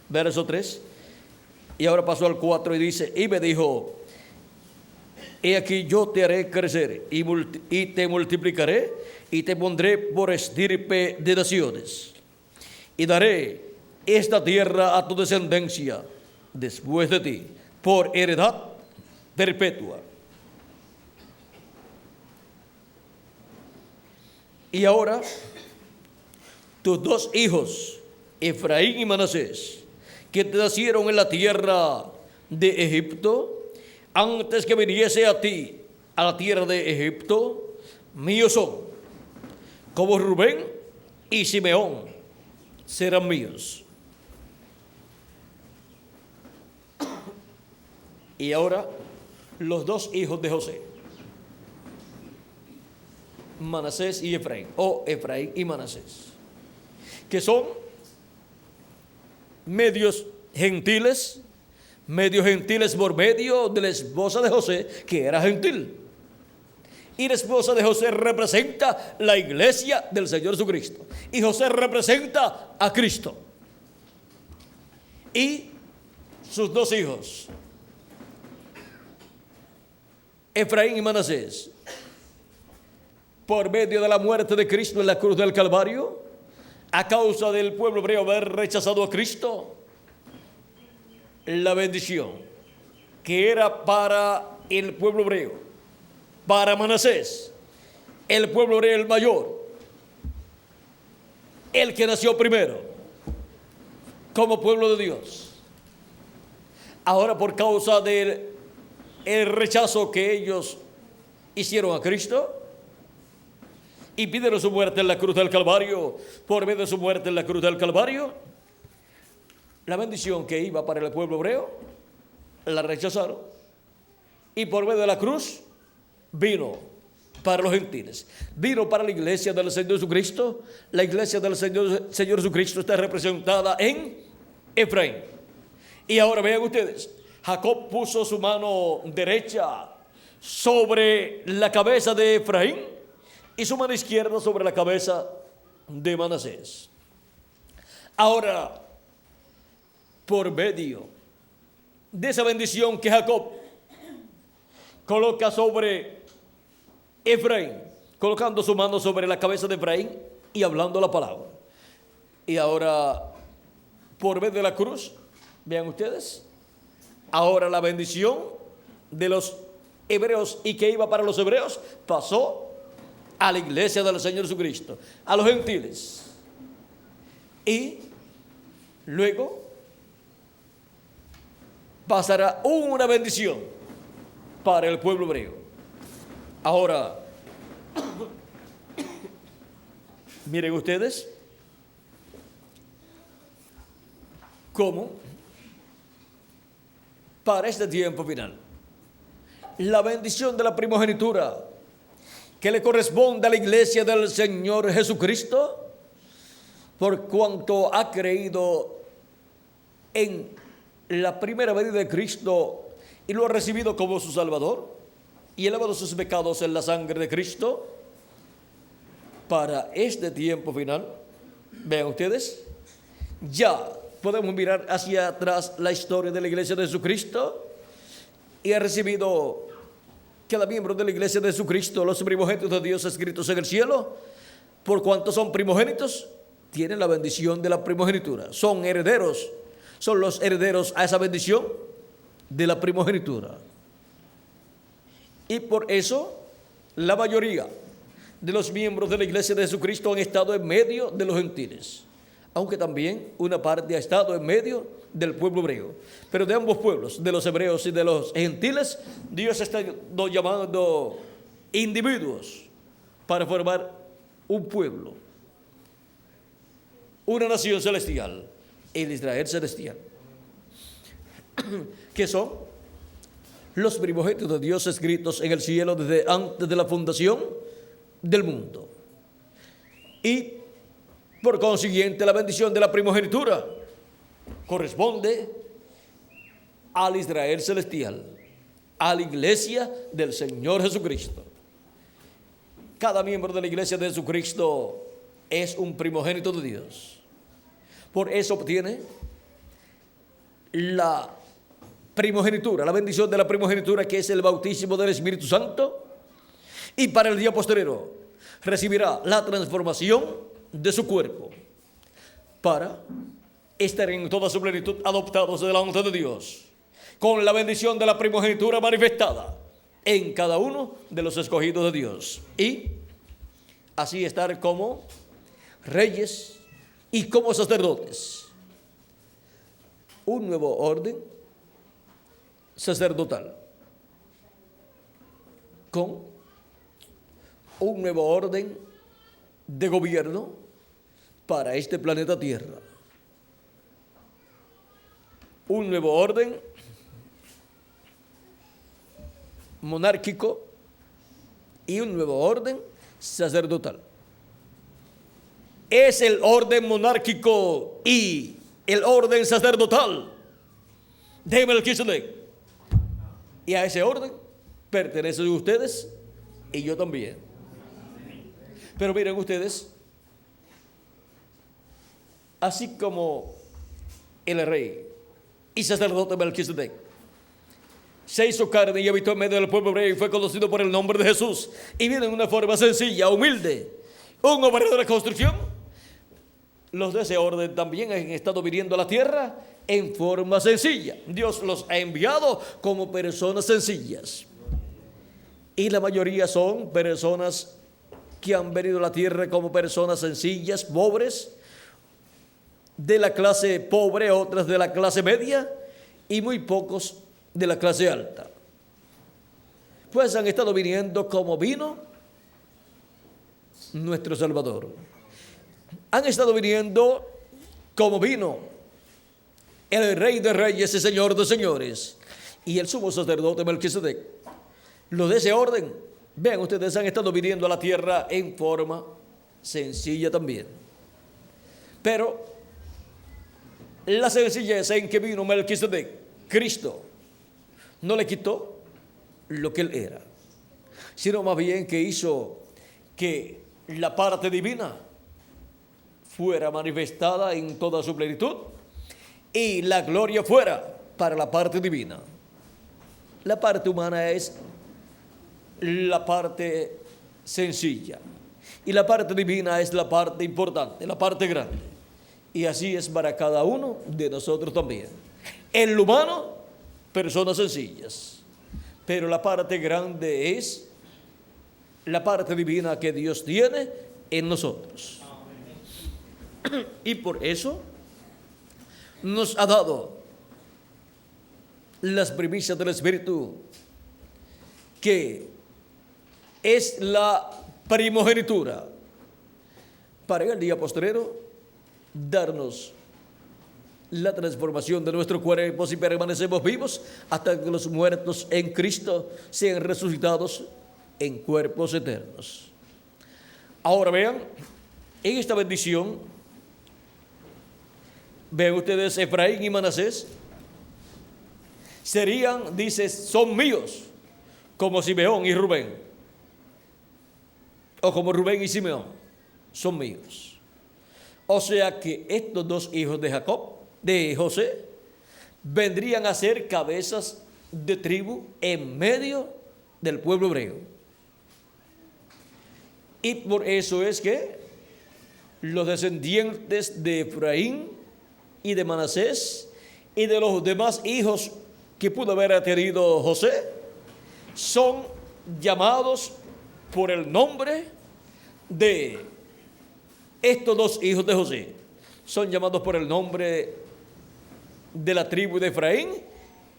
verso 3, y ahora pasó al 4 y dice, y me dijo, he aquí yo te haré crecer y te multiplicaré y te pondré por estirpe de naciones y daré esta tierra a tu descendencia después de ti por heredad perpetua. Y ahora tus dos hijos, Efraín y Manasés, que te nacieron en la tierra de Egipto, antes que viniese a ti a la tierra de Egipto, míos son, como Rubén y Simeón serán míos. Y ahora los dos hijos de José, Manasés y Efraín, o Efraín y Manasés, que son medios gentiles por medio de la esposa de José, que era gentil. Y la esposa de José representa la iglesia del Señor Jesucristo. Y José representa a Cristo. Y sus dos hijos, Efraín y Manasés, por medio de la muerte de Cristo en la cruz del Calvario, a causa del pueblo hebreo haber rechazado a Cristo, la bendición que era para el pueblo hebreo, para Manasés, el pueblo hebreo el mayor, el que nació primero como pueblo de Dios, ahora por causa del rechazo que ellos hicieron a Cristo y pidieron su muerte en la cruz del Calvario, por medio de su muerte en la cruz del Calvario, la bendición que iba para el pueblo hebreo la rechazaron, y por medio de la cruz vino para los gentiles, vino para la iglesia del Señor Jesucristo. La iglesia del Señor Jesucristo está representada en Efraín. Y ahora vean ustedes, Jacob puso su mano derecha sobre la cabeza de Efraín y su mano izquierda sobre la cabeza de Manasés. Ahora, por medio de esa bendición que Jacob coloca sobre Efraín, colocando su mano sobre la cabeza de Efraín y hablando la palabra. Y ahora, por medio de la cruz, vean ustedes, ahora la bendición de los hebreos y que iba para los hebreos pasó a la iglesia del Señor Jesucristo, a los gentiles. Y luego pasará una bendición para el pueblo hebreo. Ahora, miren ustedes cómo para este tiempo final la bendición de la primogenitura que le corresponde a la iglesia del Señor Jesucristo, por cuanto ha creído en la primera venida de Cristo y lo ha recibido como su Salvador y ha lavado sus pecados en la sangre de Cristo. Para este tiempo final, vean ustedes, ya podemos mirar hacia atrás la historia de la iglesia de Jesucristo, y ha recibido cada miembro de la iglesia de Jesucristo los primogénitos de Dios escritos en el cielo. Por cuanto son primogénitos, tienen la bendición de la primogenitura, son herederos, son los herederos a esa bendición de la primogenitura. Y por eso la mayoría de los miembros de la iglesia de Jesucristo han estado en medio de los gentiles, aunque también una parte ha estado en medio del pueblo hebreo. Pero de ambos pueblos, de los hebreos y de los gentiles, Dios está llamando individuos para formar un pueblo, una nación celestial, el Israel celestial, que son los primogénitos de Dios escritos en el cielo desde antes de la fundación del mundo. Y por consiguiente la bendición de la primogenitura corresponde al Israel celestial, a la iglesia del Señor Jesucristo. Cada miembro de la iglesia de Jesucristo es un primogénito de Dios. Por eso obtiene la primogenitura, la bendición de la primogenitura, que es el bautismo del Espíritu Santo, y para el día posterior recibirá la transformación de su cuerpo para estar en toda su plenitud adoptados delante de Dios, con la bendición de la primogenitura manifestada en cada uno de los escogidos de Dios, y así estar como reyes y como sacerdotes, un nuevo orden sacerdotal, con un nuevo orden de gobierno para este planeta Tierra, un nuevo orden monárquico y un nuevo orden sacerdotal. Es el orden monárquico y el orden sacerdotal de Melquisedec, y a ese orden pertenecen ustedes y yo también. Pero miren ustedes, así como el rey y sacerdote Melquisedec se hizo carne y habitó en medio del pueblo hebreo y fue conocido por el nombre de Jesús, y viene en una forma sencilla, humilde, un obrero de la construcción, los de ese orden también han estado viniendo a la tierra en forma sencilla. Dios los ha enviado como personas sencillas, y la mayoría son personas que han venido a la tierra como personas sencillas, pobres, de la clase pobre, otras de la clase media y muy pocos de la clase alta. Pues han estado viniendo como vino nuestro Salvador. Han estado viniendo como vino el Rey de Reyes y Señor de Señores y el sumo sacerdote Melquisedec. Los de ese orden, vean ustedes, han estado viniendo a la tierra en forma sencilla también. Pero la sencillez en que vino Melquisedec, Cristo, no le quitó lo que él era, sino más bien que hizo que la parte divina fuera manifestada en toda su plenitud y la gloria fuera para la parte divina. La parte humana es la parte sencilla y la parte divina es la parte importante, la parte grande. Y así es para cada uno de nosotros también. En lo humano, personas sencillas, pero la parte grande es la parte divina que Dios tiene en nosotros. Y por eso nos ha dado las primicias del Espíritu, que es la primogenitura, para en el día postrero darnos la transformación de nuestro cuerpo si permanecemos vivos hasta que los muertos en Cristo sean resucitados en cuerpos eternos. Ahora vean, en esta bendición, ven ustedes Efraín y Manasés, serían, dice, son míos, como Simeón y Rubén, o como Rubén y Simeón, son míos. O sea que estos dos hijos de Jacob, de José, vendrían a ser cabezas de tribu en medio del pueblo hebreo. Y por eso es que los descendientes de Efraín y de Manasés y de los demás hijos que pudo haber tenido José son llamados por el nombre de estos dos hijos de José. Son llamados por el nombre de la tribu de Efraín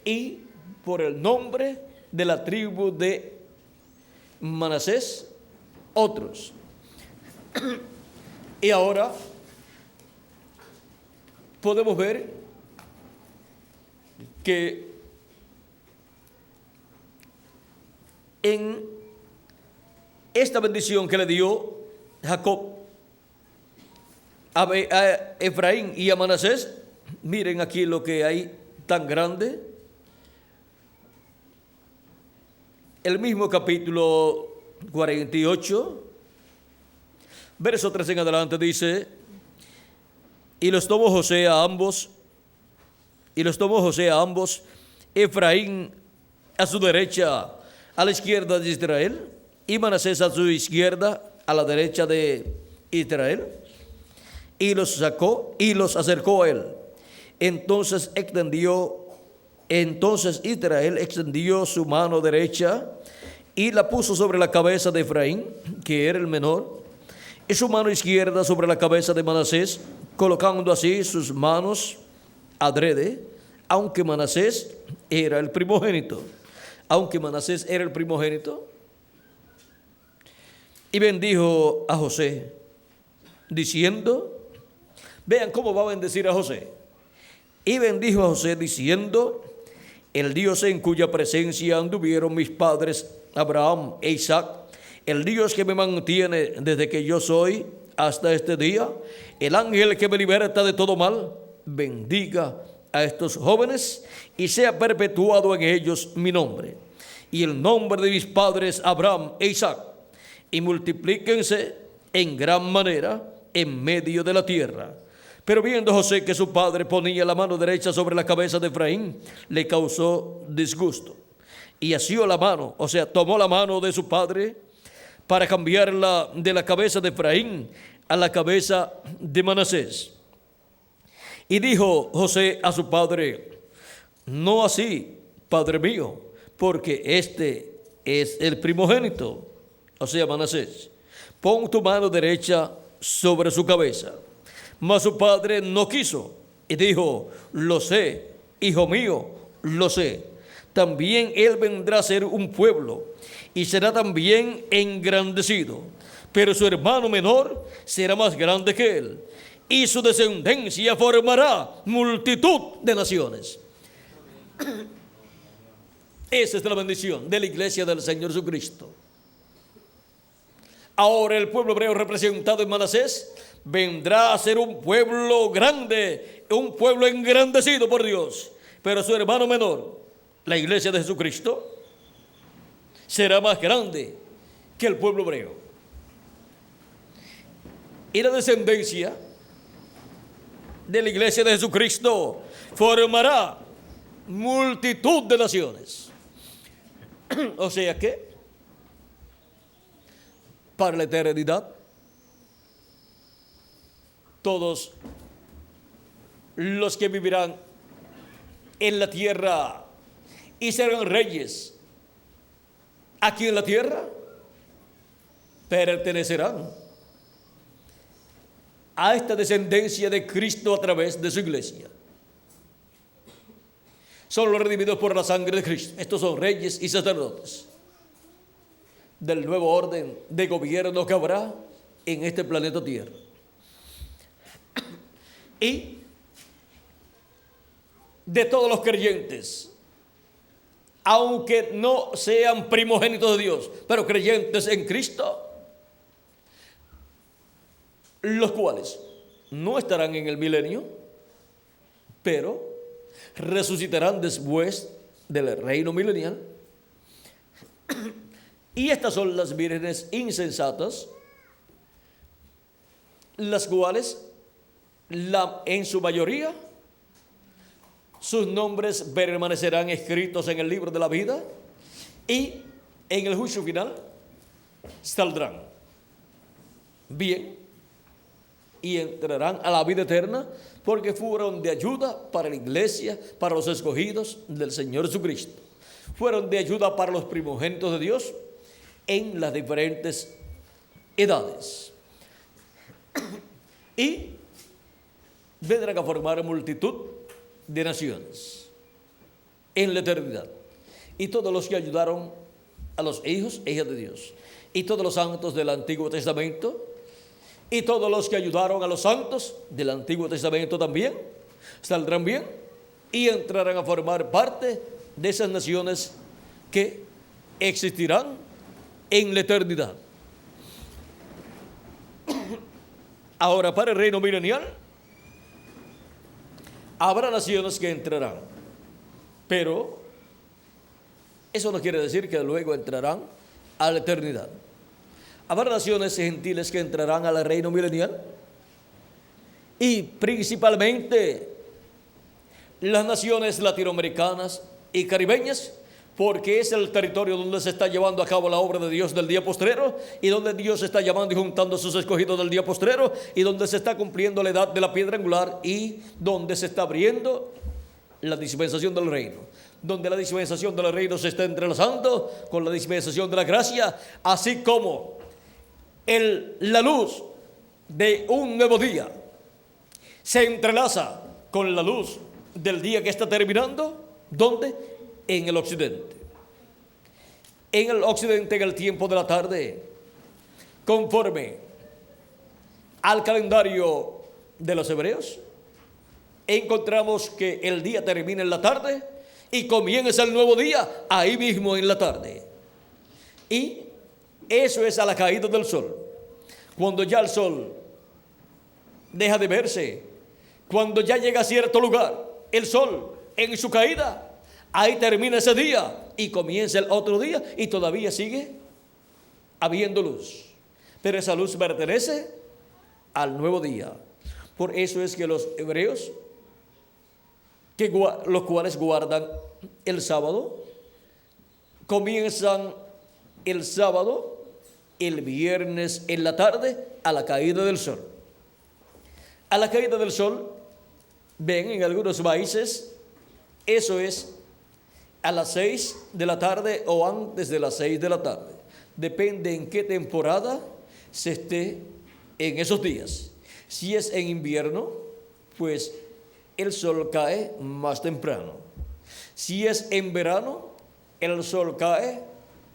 y por el nombre de la tribu de Manasés, otros. Y ahora podemos ver que en esta bendición que le dio Jacob a Efraín y a Manasés, miren aquí lo que hay tan grande. El mismo capítulo 48, verso 3 en adelante dice: y los tomó José a ambos, Efraín a su derecha, a la izquierda de Israel, y Manasés a su izquierda, a la derecha de Israel, y los sacó y los acercó a él. Entonces Israel extendió su mano derecha y la puso sobre la cabeza de Efraín, que era el menor, y su mano izquierda sobre la cabeza de Manasés, colocando así sus manos adrede, aunque Manasés era el primogénito. Y bendijo a José, diciendo, vean cómo va a bendecir a José. Y bendijo a José diciendo: el Dios en cuya presencia anduvieron mis padres Abraham e Isaac, el Dios que me mantiene desde que yo soy hasta este día, el ángel que me liberta de todo mal, bendiga a estos jóvenes y sea perpetuado en ellos mi nombre y el nombre de mis padres Abraham e Isaac, y multiplíquense en gran manera en medio de la tierra. Pero viendo José que su padre ponía la mano derecha sobre la cabeza de Efraín, le causó disgusto, y asió la mano, o sea, tomó la mano de su padre para cambiarla de la cabeza de Efraín a la cabeza de Manasés. Y dijo José a su padre: no así, padre mío, porque este es el primogénito, o sea, Manasés. Pon tu mano derecha sobre su cabeza. Mas su padre no quiso y dijo: lo sé, hijo mío, lo sé. También él vendrá a ser un pueblo y será también engrandecido, pero su hermano menor será más grande que él, y su descendencia formará multitud de naciones. Esa es la bendición de la iglesia del Señor Jesucristo. Ahora el pueblo hebreo representado en Manasés vendrá a ser un pueblo grande, un pueblo engrandecido por Dios, pero su hermano menor, la iglesia de Jesucristo, será más grande que el pueblo hebreo. Y la descendencia de la iglesia de Jesucristo formará multitud de naciones. O sea que para la eternidad todos los que vivirán en la tierra y serán reyes aquí en la tierra pertenecerán a esta descendencia de Cristo a través de su iglesia. Son los redimidos por la sangre de Cristo. Estos son reyes y sacerdotes del nuevo orden de gobierno que habrá en este planeta Tierra. Y de todos los creyentes aunque no sean primogénitos de Dios, pero creyentes en Cristo, los cuales no estarán en el milenio, pero resucitarán después del reino milenial. Y estas son las vírgenes insensatas, las cuales en su mayoría sus nombres permanecerán escritos en el libro de la vida y en el juicio final saldrán bien y entrarán a la vida eterna, porque fueron de ayuda para la iglesia, para los escogidos del Señor Jesucristo. Fueron de ayuda para los primogénitos de Dios en las diferentes edades. Y vendrán a formar multitud de naciones en la eternidad. Y todos los que ayudaron a los hijos e hijas de Dios, y todos los santos del Antiguo Testamento, y todos los que ayudaron a los santos del Antiguo Testamento también, saldrán bien y entrarán a formar parte de esas naciones que existirán en la eternidad. Ahora, para el reino milenial, habrá naciones que entrarán, pero eso no quiere decir que luego entrarán a la eternidad. Habrá naciones gentiles que entrarán al reino milenial, y principalmente las naciones latinoamericanas y caribeñas, porque es el territorio donde se está llevando a cabo la obra de Dios del día postrero, y donde Dios está llamando y juntando a sus escogidos del día postrero, y donde se está cumpliendo la edad de la piedra angular, y donde se está abriendo la dispensación del reino, donde la dispensación del reino se está entrelazando con la dispensación de la gracia, así como la luz de un nuevo día se entrelaza con la luz del día que está terminando. ¿Dónde? En el occidente. En el occidente, en el tiempo de la tarde, conforme al calendario de los hebreos, encontramos que el día termina en la tarde y comienza el nuevo día ahí mismo en la tarde. Y eso es a la caída del sol. Cuando ya el sol deja de verse, cuando ya llega a cierto lugar, el sol en su caída, ahí termina ese día y comienza el otro día, y todavía sigue habiendo luz. Pero esa luz pertenece al nuevo día. Por eso es que los hebreos, los cuales guardan el sábado, comienzan el sábado el viernes en la tarde a la caída del sol. A la caída del sol, ven, en algunos países, eso es a las 6 de la tarde o antes de las 6 de la tarde. Depende en qué temporada se esté en esos días. Si es en invierno, pues el sol cae más temprano. Si es en verano, el sol cae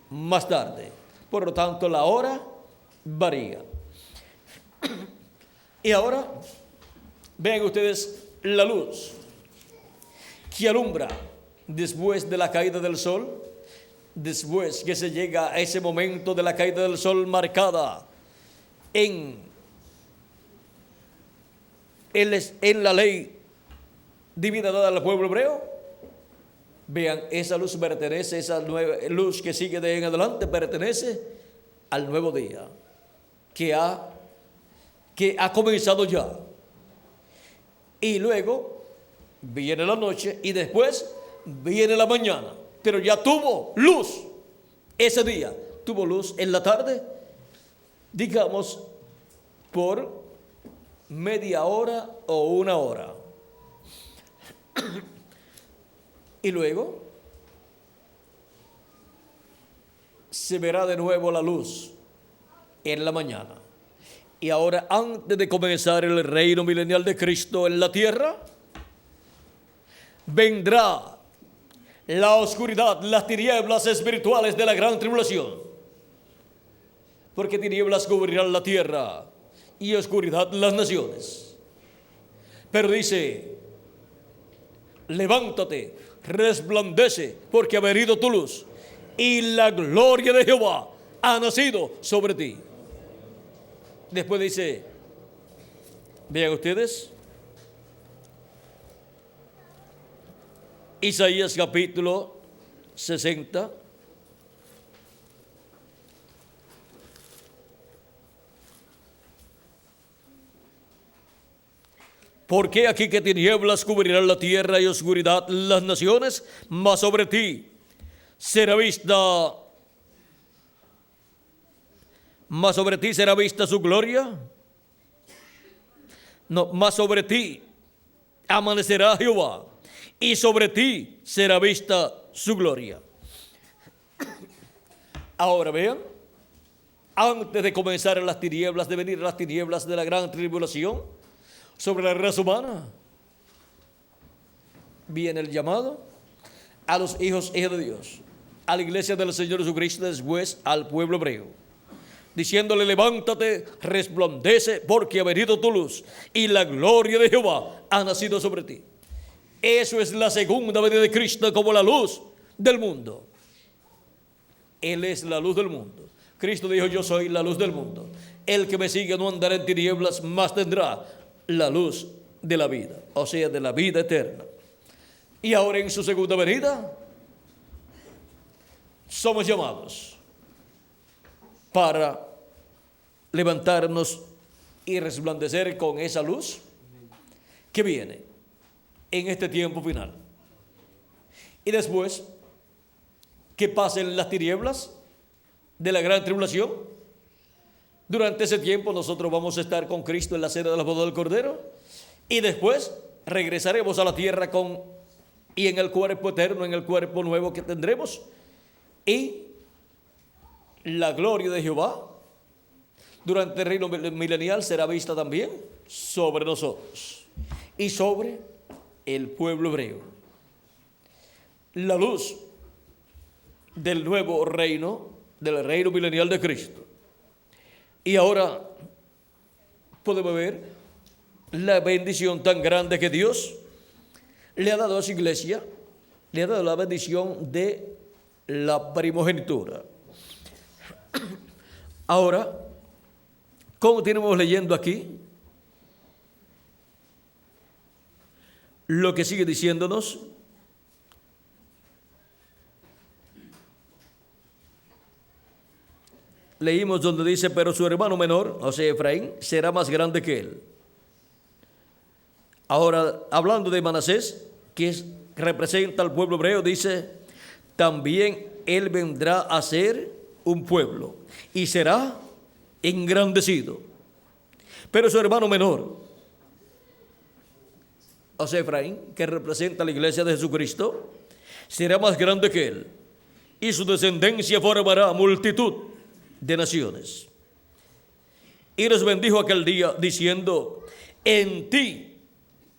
más tarde. Por lo tanto, la hora varía. Y ahora, vean ustedes la luz que alumbra después de la caída del sol, después que se llega a ese momento de la caída del sol marcada en la ley divina dada al pueblo hebreo. Vean, esa luz pertenece, esa nueva luz que sigue de en adelante pertenece al nuevo día que ha comenzado ya. Y luego viene la noche y después viene la mañana. Pero ya tuvo luz ese día. Tuvo luz en la tarde, digamos, por media hora o una hora. Y luego se verá de nuevo la luz en la mañana. Y ahora, antes de comenzar el reino milenial de Cristo en la tierra, vendrá la oscuridad, las tinieblas espirituales de la gran tribulación. Porque tinieblas cubrirán la tierra y oscuridad las naciones. Pero dice: levántate, resplandece porque ha venido tu luz y la gloria de Jehová ha nacido sobre ti. Después dice, vean ustedes, Isaías capítulo 60. Porque aquí que tinieblas cubrirán la tierra y oscuridad las naciones, mas sobre ti será vista, mas sobre ti será vista su gloria. No, mas sobre ti amanecerá Jehová y sobre ti será vista su gloria. Ahora vean, antes de comenzar las tinieblas, de venir las tinieblas de la gran tribulación sobre la raza humana, viene el llamado a los hijos de Dios, a la iglesia del Señor Jesucristo, después al pueblo hebreo, diciéndole, levántate, resplandece, porque ha venido tu luz y la gloria de Jehová ha nacido sobre ti. Eso es la segunda venida de Cristo como la luz del mundo. Él es la luz del mundo. Cristo dijo, yo soy la luz del mundo. El que me sigue no andará en tinieblas, mas tendrá la luz de la vida, o sea, de la vida eterna. Y ahora en su segunda venida somos llamados para levantarnos y resplandecer con esa luz que viene en este tiempo final. Y después que pasen las tinieblas de la gran tribulación, durante ese tiempo nosotros vamos a estar con Cristo en la cena de la boda del Cordero y después regresaremos a la tierra y en el cuerpo eterno, en el cuerpo nuevo que tendremos, y la gloria de Jehová durante el reino milenial será vista también sobre nosotros y sobre el pueblo hebreo. La luz del nuevo reino, del reino milenial de Cristo. Y ahora podemos ver la bendición tan grande que Dios le ha dado a su iglesia, le ha dado la bendición de la primogenitura. Ahora, ¿cómo tenemos leyendo aquí? Lo que sigue diciéndonos, leímos donde dice, pero su hermano menor, o sea, Efraín, será más grande que él. Ahora, hablando de Manasés, que representa al pueblo hebreo, dice, también él vendrá a ser un pueblo y será engrandecido. Pero su hermano menor, o sea, Efraín, que representa a la iglesia de Jesucristo, será más grande que él y su descendencia formará multitud de naciones. Y los bendijo aquel día diciendo, en ti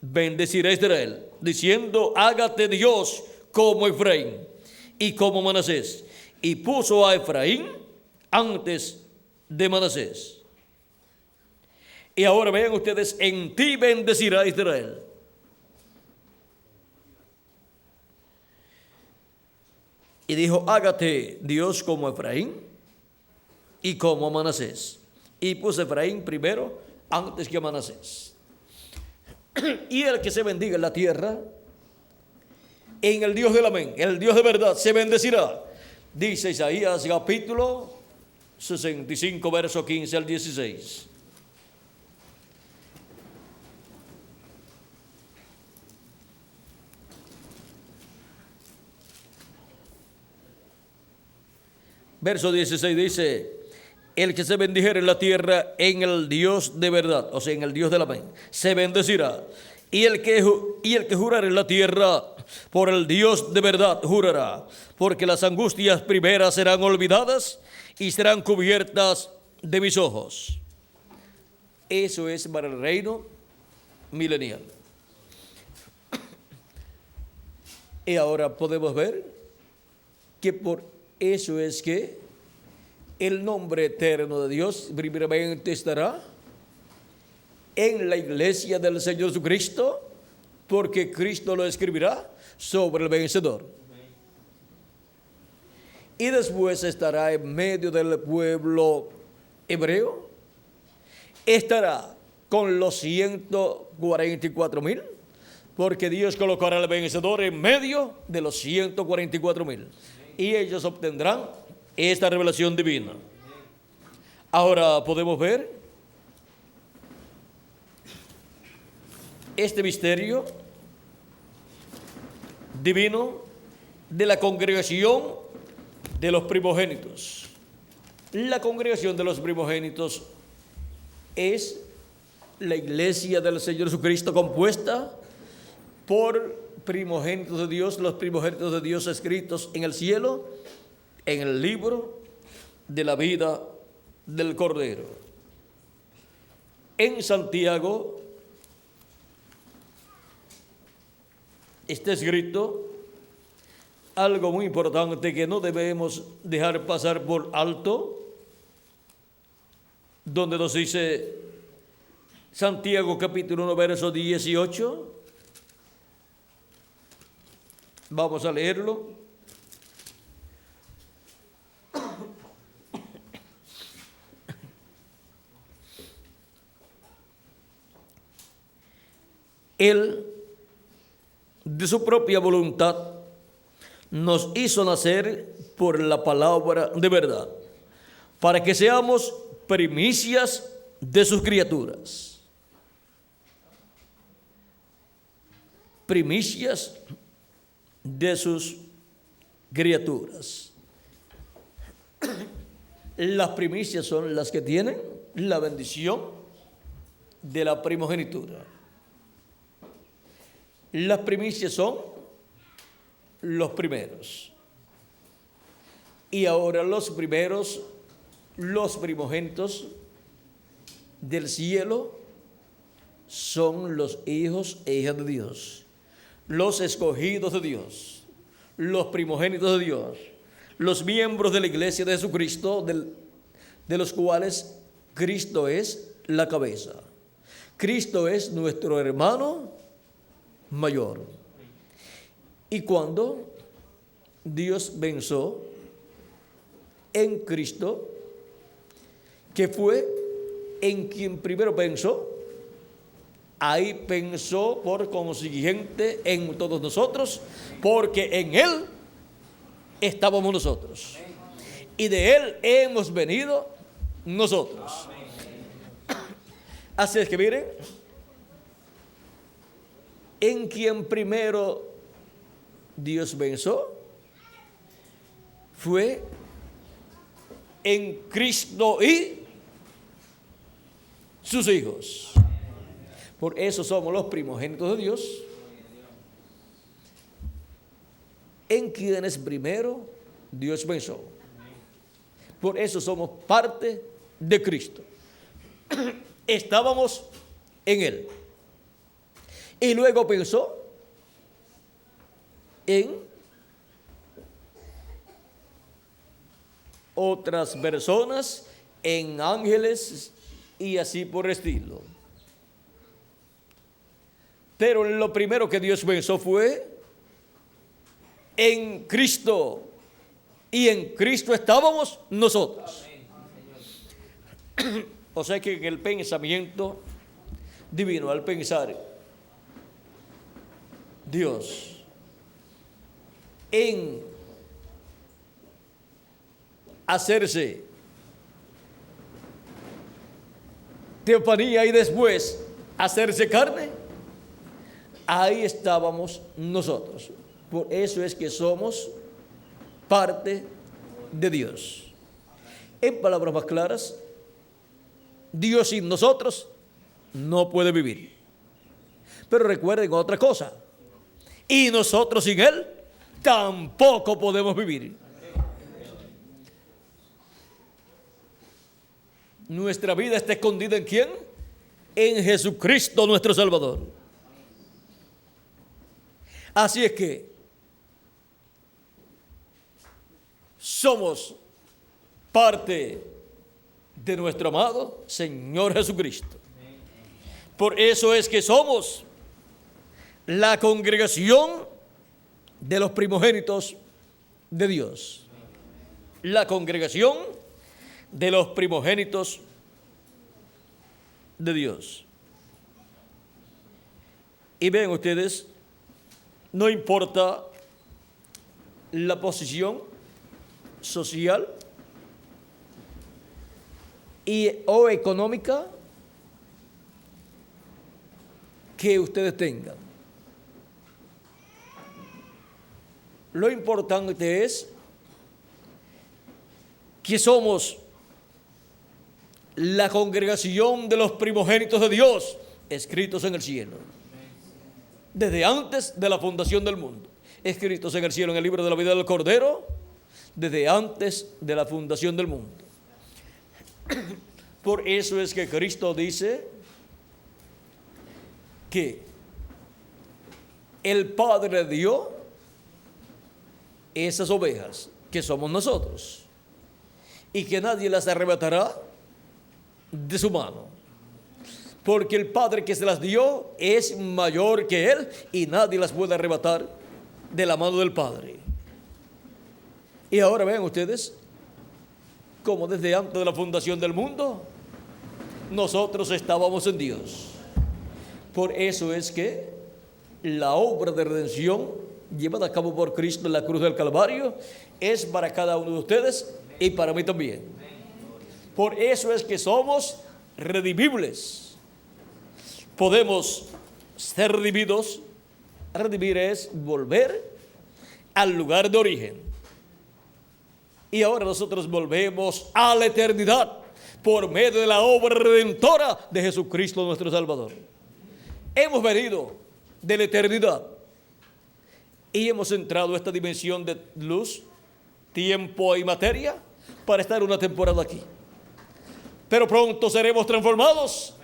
bendeciré a Israel, diciendo, hágate Dios como Efraín y como Manasés. Y puso a Efraín antes de Manasés. Y ahora vean ustedes, en ti bendecirá Israel. Y dijo, hágate Dios como Efraín y como Manasés. Y puso Efraín primero antes que Manasés. Y el que se bendiga en la tierra, en el Dios del amén, el Dios de verdad, se bendecirá. Dice Isaías capítulo 65, verso 15 al 16. Verso 16 dice, el que se bendijere en la tierra en el Dios de verdad, o sea, en el Dios del amén, se bendecirá. Y el que jurare en la tierra, por el Dios de verdad jurará, porque las angustias primeras serán olvidadas y serán cubiertas de mis ojos. Eso es para el reino milenial. Y ahora podemos ver que por eso es que el nombre eterno de Dios primeramente estará en la iglesia del Señor Jesucristo porque Cristo lo escribirá sobre el vencedor. Y después estará en medio del pueblo hebreo, estará con los 144,000, porque Dios colocará al vencedor en medio de los 144,000, y ellos obtendrán esta revelación divina. Ahora podemos ver este misterio divino de la congregación de los primogénitos. La congregación de los primogénitos es la iglesia del Señor Jesucristo, compuesta por primogénitos de Dios, los primogénitos de Dios escritos en el cielo, en el libro de la vida del Cordero. En Santiago está escrito algo muy importante que no debemos dejar pasar por alto, donde nos dice Santiago capítulo 1, verso 18. Vamos a leerlo. Él, de su propia voluntad, nos hizo nacer por la palabra de verdad, para que seamos primicias de sus criaturas. Primicias de sus criaturas. Las primicias son las que tienen la bendición de la primogenitura. Las primicias son los primeros. Y ahora los primeros, los primogénitos del cielo, son los hijos e hijas de Dios, los escogidos de Dios, los primogénitos de Dios, los miembros de la iglesia de Jesucristo, de los cuales Cristo es la cabeza. Cristo es nuestro hermano mayor. Y cuando Dios pensó en Cristo, que fue en quien primero pensó, ahí pensó por consiguiente en todos nosotros, porque en Él estábamos nosotros y de Él hemos venido nosotros. Así es que miren, en quien primero Dios pensó fue en Cristo y sus hijos. Por eso somos los primogénitos de Dios, en quienes primero Dios pensó. Por eso somos parte de Cristo. Estábamos en Él. Y luego pensó en otras personas, en ángeles y así por el estilo. Pero lo primero que Dios pensó fue en Cristo, y en Cristo estábamos nosotros. O sea que en el pensamiento divino, al pensar Dios en hacerse teofanía y después hacerse carne, ahí estábamos nosotros. Por eso es que somos parte de Dios. En palabras más claras, Dios sin nosotros no puede vivir. Pero recuerden otra cosa, y nosotros sin Él tampoco podemos vivir. Nuestra vida está escondida ¿en quién? En Jesucristo nuestro Salvador. Así es que somos parte de nuestro amado Señor Jesucristo. Por eso es que somos la congregación de los primogénitos de Dios. La congregación de los primogénitos de Dios. Y ven ustedes, no importa la posición social o económica que ustedes tengan. Lo importante es que somos la congregación de los primogénitos de Dios, escritos en el cielo, desde antes de la fundación del mundo, escritos en el cielo en el libro de la vida del Cordero, desde antes de la fundación del mundo. Por eso es que Cristo dice que el Padre dio esas ovejas, que somos nosotros, y que nadie las arrebatará de su mano, porque el Padre que se las dio es mayor que Él, y nadie las puede arrebatar de la mano del Padre. Y ahora vean ustedes, como desde antes de la fundación del mundo, nosotros estábamos en Dios. Por eso es que la obra de redención llevada a cabo por Cristo en la cruz del Calvario es para cada uno de ustedes y para mí también. Por eso es que somos redimibles. Podemos ser redimidos. Redimir es volver al lugar de origen. Y ahora nosotros volvemos a la eternidad por medio de la obra redentora de Jesucristo nuestro Salvador. Hemos venido de la eternidad y hemos entrado a esta dimensión de luz, tiempo y materia para estar una temporada aquí. Pero pronto seremos transformados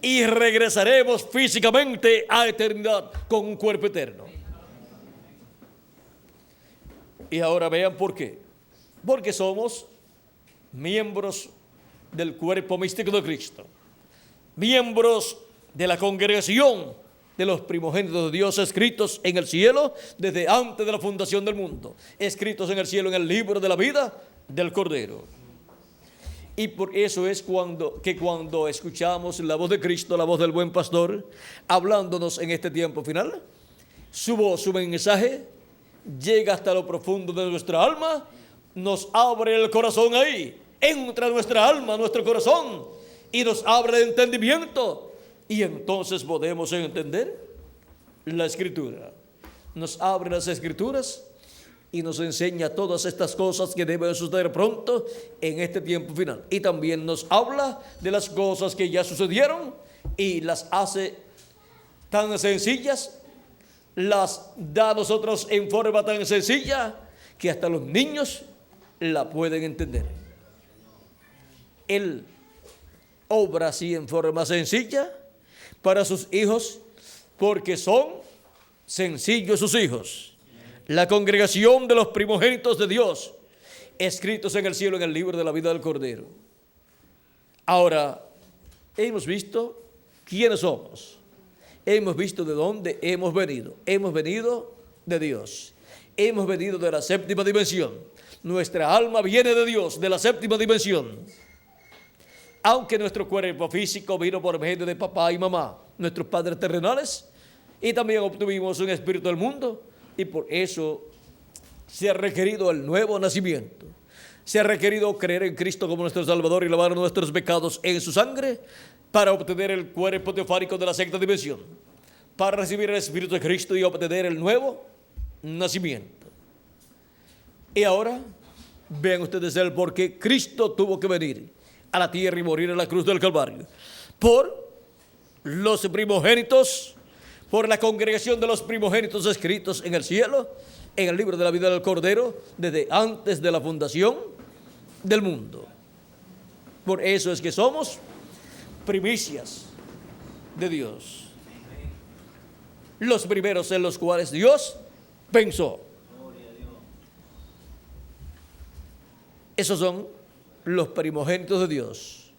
y regresaremos físicamente a la eternidad con un cuerpo eterno. Y ahora vean por qué. Porque somos miembros del cuerpo místico de Cristo, miembros de la congregación de los primogénitos de Dios, escritos en el cielo desde antes de la fundación del mundo, escritos en el cielo en el libro de la vida del Cordero. Y por eso es cuando escuchamos la voz de Cristo, la voz del buen pastor, hablándonos en este tiempo final, su voz, su mensaje, llega hasta lo profundo de nuestra alma, nos abre el corazón ahí, entra nuestra alma, nuestro corazón, y nos abre el entendimiento, y entonces podemos entender la Escritura. Nos abre las Escrituras y nos enseña todas estas cosas que deben suceder pronto en este tiempo final. Y también nos habla de las cosas que ya sucedieron y las hace tan sencillas, las da a nosotros en forma tan sencilla que hasta los niños la pueden entender. Él obra así en forma sencilla para sus hijos, porque son sencillos sus hijos. La congregación de los primogénitos de Dios, escritos en el cielo en el libro de la vida del Cordero. Ahora, hemos visto quiénes somos. Hemos visto de dónde hemos venido. Hemos venido de Dios. Hemos venido de la séptima dimensión. Nuestra alma viene de Dios, de la séptima dimensión. Aunque nuestro cuerpo físico vino por medio de papá y mamá, nuestros padres terrenales, y también obtuvimos un espíritu del mundo, y por eso se ha requerido el nuevo nacimiento. Se ha requerido creer en Cristo como nuestro Salvador y lavar nuestros pecados en su sangre para obtener el cuerpo teofánico de la sexta dimensión, para recibir el Espíritu de Cristo y obtener el nuevo nacimiento. Y ahora vean ustedes el por qué Cristo tuvo que venir a la tierra y morir en la cruz del Calvario. Por los primogénitos, por la congregación de los primogénitos escritos en el cielo, en el libro de la vida del Cordero, desde antes de la fundación del mundo. Por eso es que somos primicias de Dios. Los primeros en los cuales Dios pensó. Esos son los primogénitos de Dios.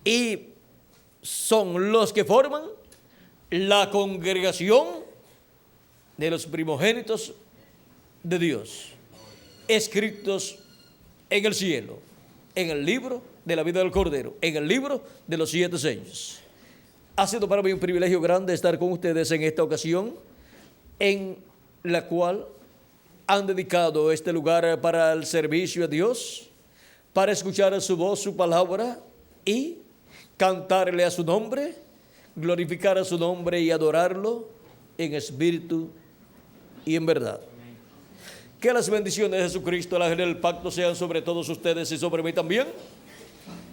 Y son los que forman la congregación de los primogénitos de Dios, escritos en el cielo, en el libro de la vida del Cordero, en el libro de los 7 sellos. Ha sido para mí un privilegio grande estar con ustedes en esta ocasión, en la cual han dedicado este lugar para el servicio a Dios, para escuchar su voz, su palabra y cantarle a su nombre, glorificar a su nombre y adorarlo en espíritu y en verdad. Que las bendiciones de Jesucristo, el ángel del pacto, sean sobre todos ustedes y sobre mí también.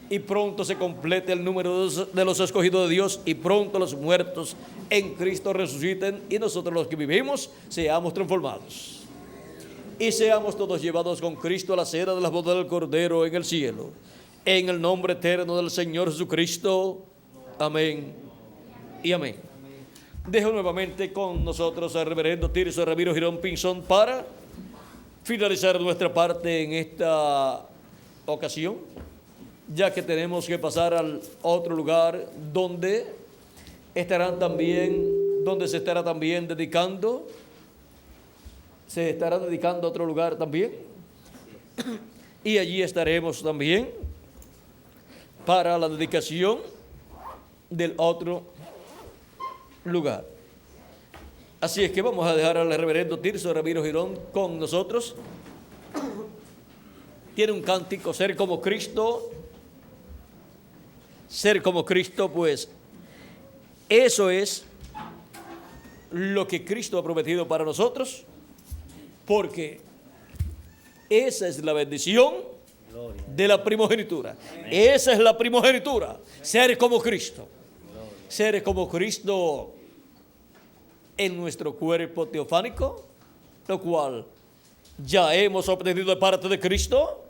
Y pronto se complete el número de los escogidos de Dios, y pronto los muertos en Cristo resuciten, y nosotros los que vivimos seamos transformados. Y seamos todos llevados con Cristo a la cena de las bodas del Cordero en el cielo. En el nombre eterno del Señor Jesucristo. Amén y amén. Dejo nuevamente con nosotros al reverendo Tirso Ramiro Girón Pinzón para finalizar nuestra parte en esta ocasión, ya que tenemos que pasar al otro lugar donde se estará también dedicando. Se estará dedicando a otro lugar también. Y allí estaremos también para la dedicación del otro lugar. Así es que vamos a dejar al reverendo Tirso Ramiro Girón con nosotros. Tiene un cántico, ser como Cristo. Ser como Cristo, pues eso es lo que Cristo ha prometido para nosotros, porque esa es la bendición de la primogenitura. Esa es la primogenitura, ser como Cristo. Ser como Cristo en nuestro cuerpo teofánico, lo cual ya hemos obtenido de parte de Cristo,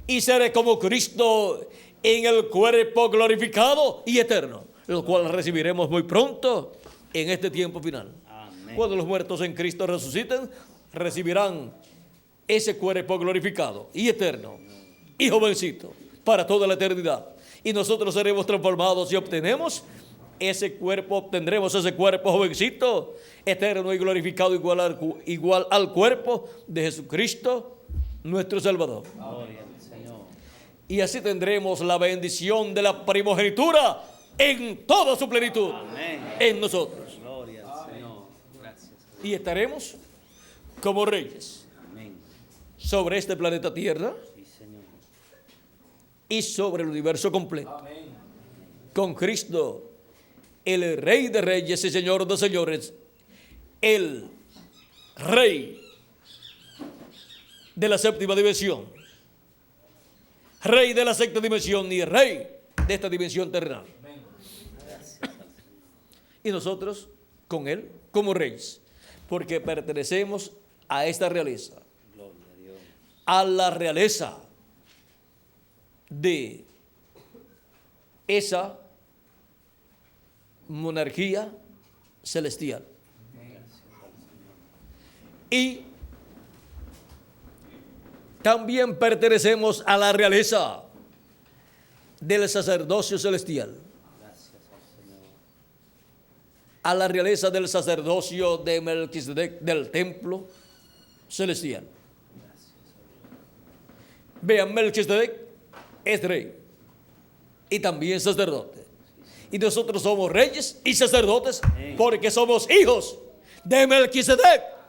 y ser como Cristo en el cuerpo glorificado y eterno, lo cual recibiremos muy pronto en este tiempo final. Amén. Cuando los muertos en Cristo resuciten, recibirán ese cuerpo glorificado y eterno y jovencito para toda la eternidad. Y nosotros seremos transformados y obtendremos ese cuerpo jovencito, eterno y glorificado, igual al cuerpo de Jesucristo, nuestro Salvador. Gloria al Señor. Y así tendremos la bendición de la primogenitura en toda su plenitud. Amén. En nosotros. Gloria al Señor. Gracias. Y estaremos como reyes. Amén. Sobre este planeta Tierra. Sí, Señor. Y sobre el universo completo. Amén. Con Cristo, el Rey de Reyes y Señor de Señores, el Rey de la séptima dimensión, Rey de la sexta dimensión y Rey de esta dimensión terrenal. Y nosotros con Él como reyes, porque pertenecemos a esta realeza, a la realeza de esa monarquía celestial. Y también pertenecemos a la realeza del sacerdocio celestial, a la realeza del sacerdocio de Melquisedec, del templo celestial. Vean, Melquisedec es rey y también sacerdote. Y nosotros somos reyes y sacerdotes porque somos hijos de Melquisedec.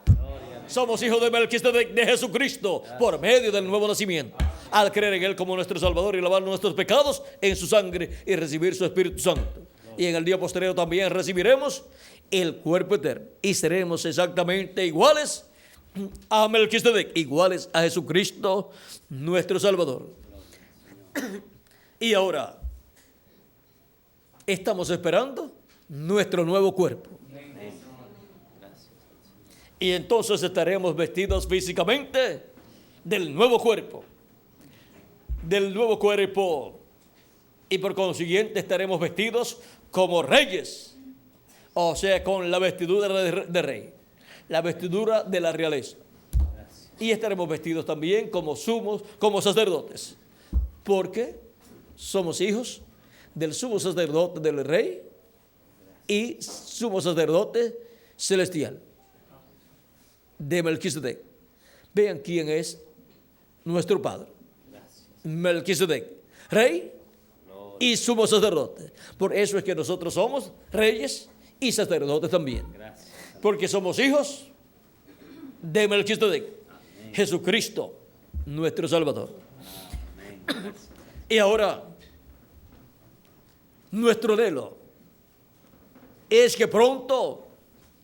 Somos hijos de Melquisedec, de Jesucristo, por medio del nuevo nacimiento, al creer en Él como nuestro Salvador y lavar nuestros pecados en su sangre y recibir su Espíritu Santo. Y en el día posterior también recibiremos el cuerpo eterno y seremos exactamente iguales a Melquisedec, iguales a Jesucristo, nuestro Salvador. Y ahora estamos esperando nuestro nuevo cuerpo. Y entonces estaremos vestidos físicamente del nuevo cuerpo. Y por consiguiente estaremos vestidos como reyes. O sea, con la vestidura de rey. La vestidura de la realeza. Y estaremos vestidos también como sacerdotes. Porque somos hijos del sumo sacerdote del rey y sumo sacerdote celestial de Melquisedec. Vean quién es nuestro Padre. Melquisedec, rey y sumo sacerdote. Por eso es que nosotros somos reyes y sacerdotes también. Porque somos hijos de Melquisedec. Jesucristo, nuestro Salvador. Y ahora, nuestro anhelo es que pronto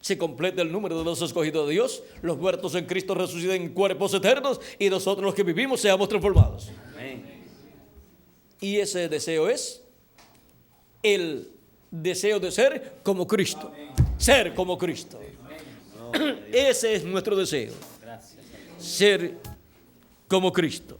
se complete el número de los escogidos de Dios, los muertos en Cristo resuciten en cuerpos eternos y nosotros los que vivimos seamos transformados. Amén. Y ese deseo es el deseo de ser como Cristo. Amén. Ser como Cristo. Amén. Ese es nuestro deseo. Gracias. Ser como Cristo.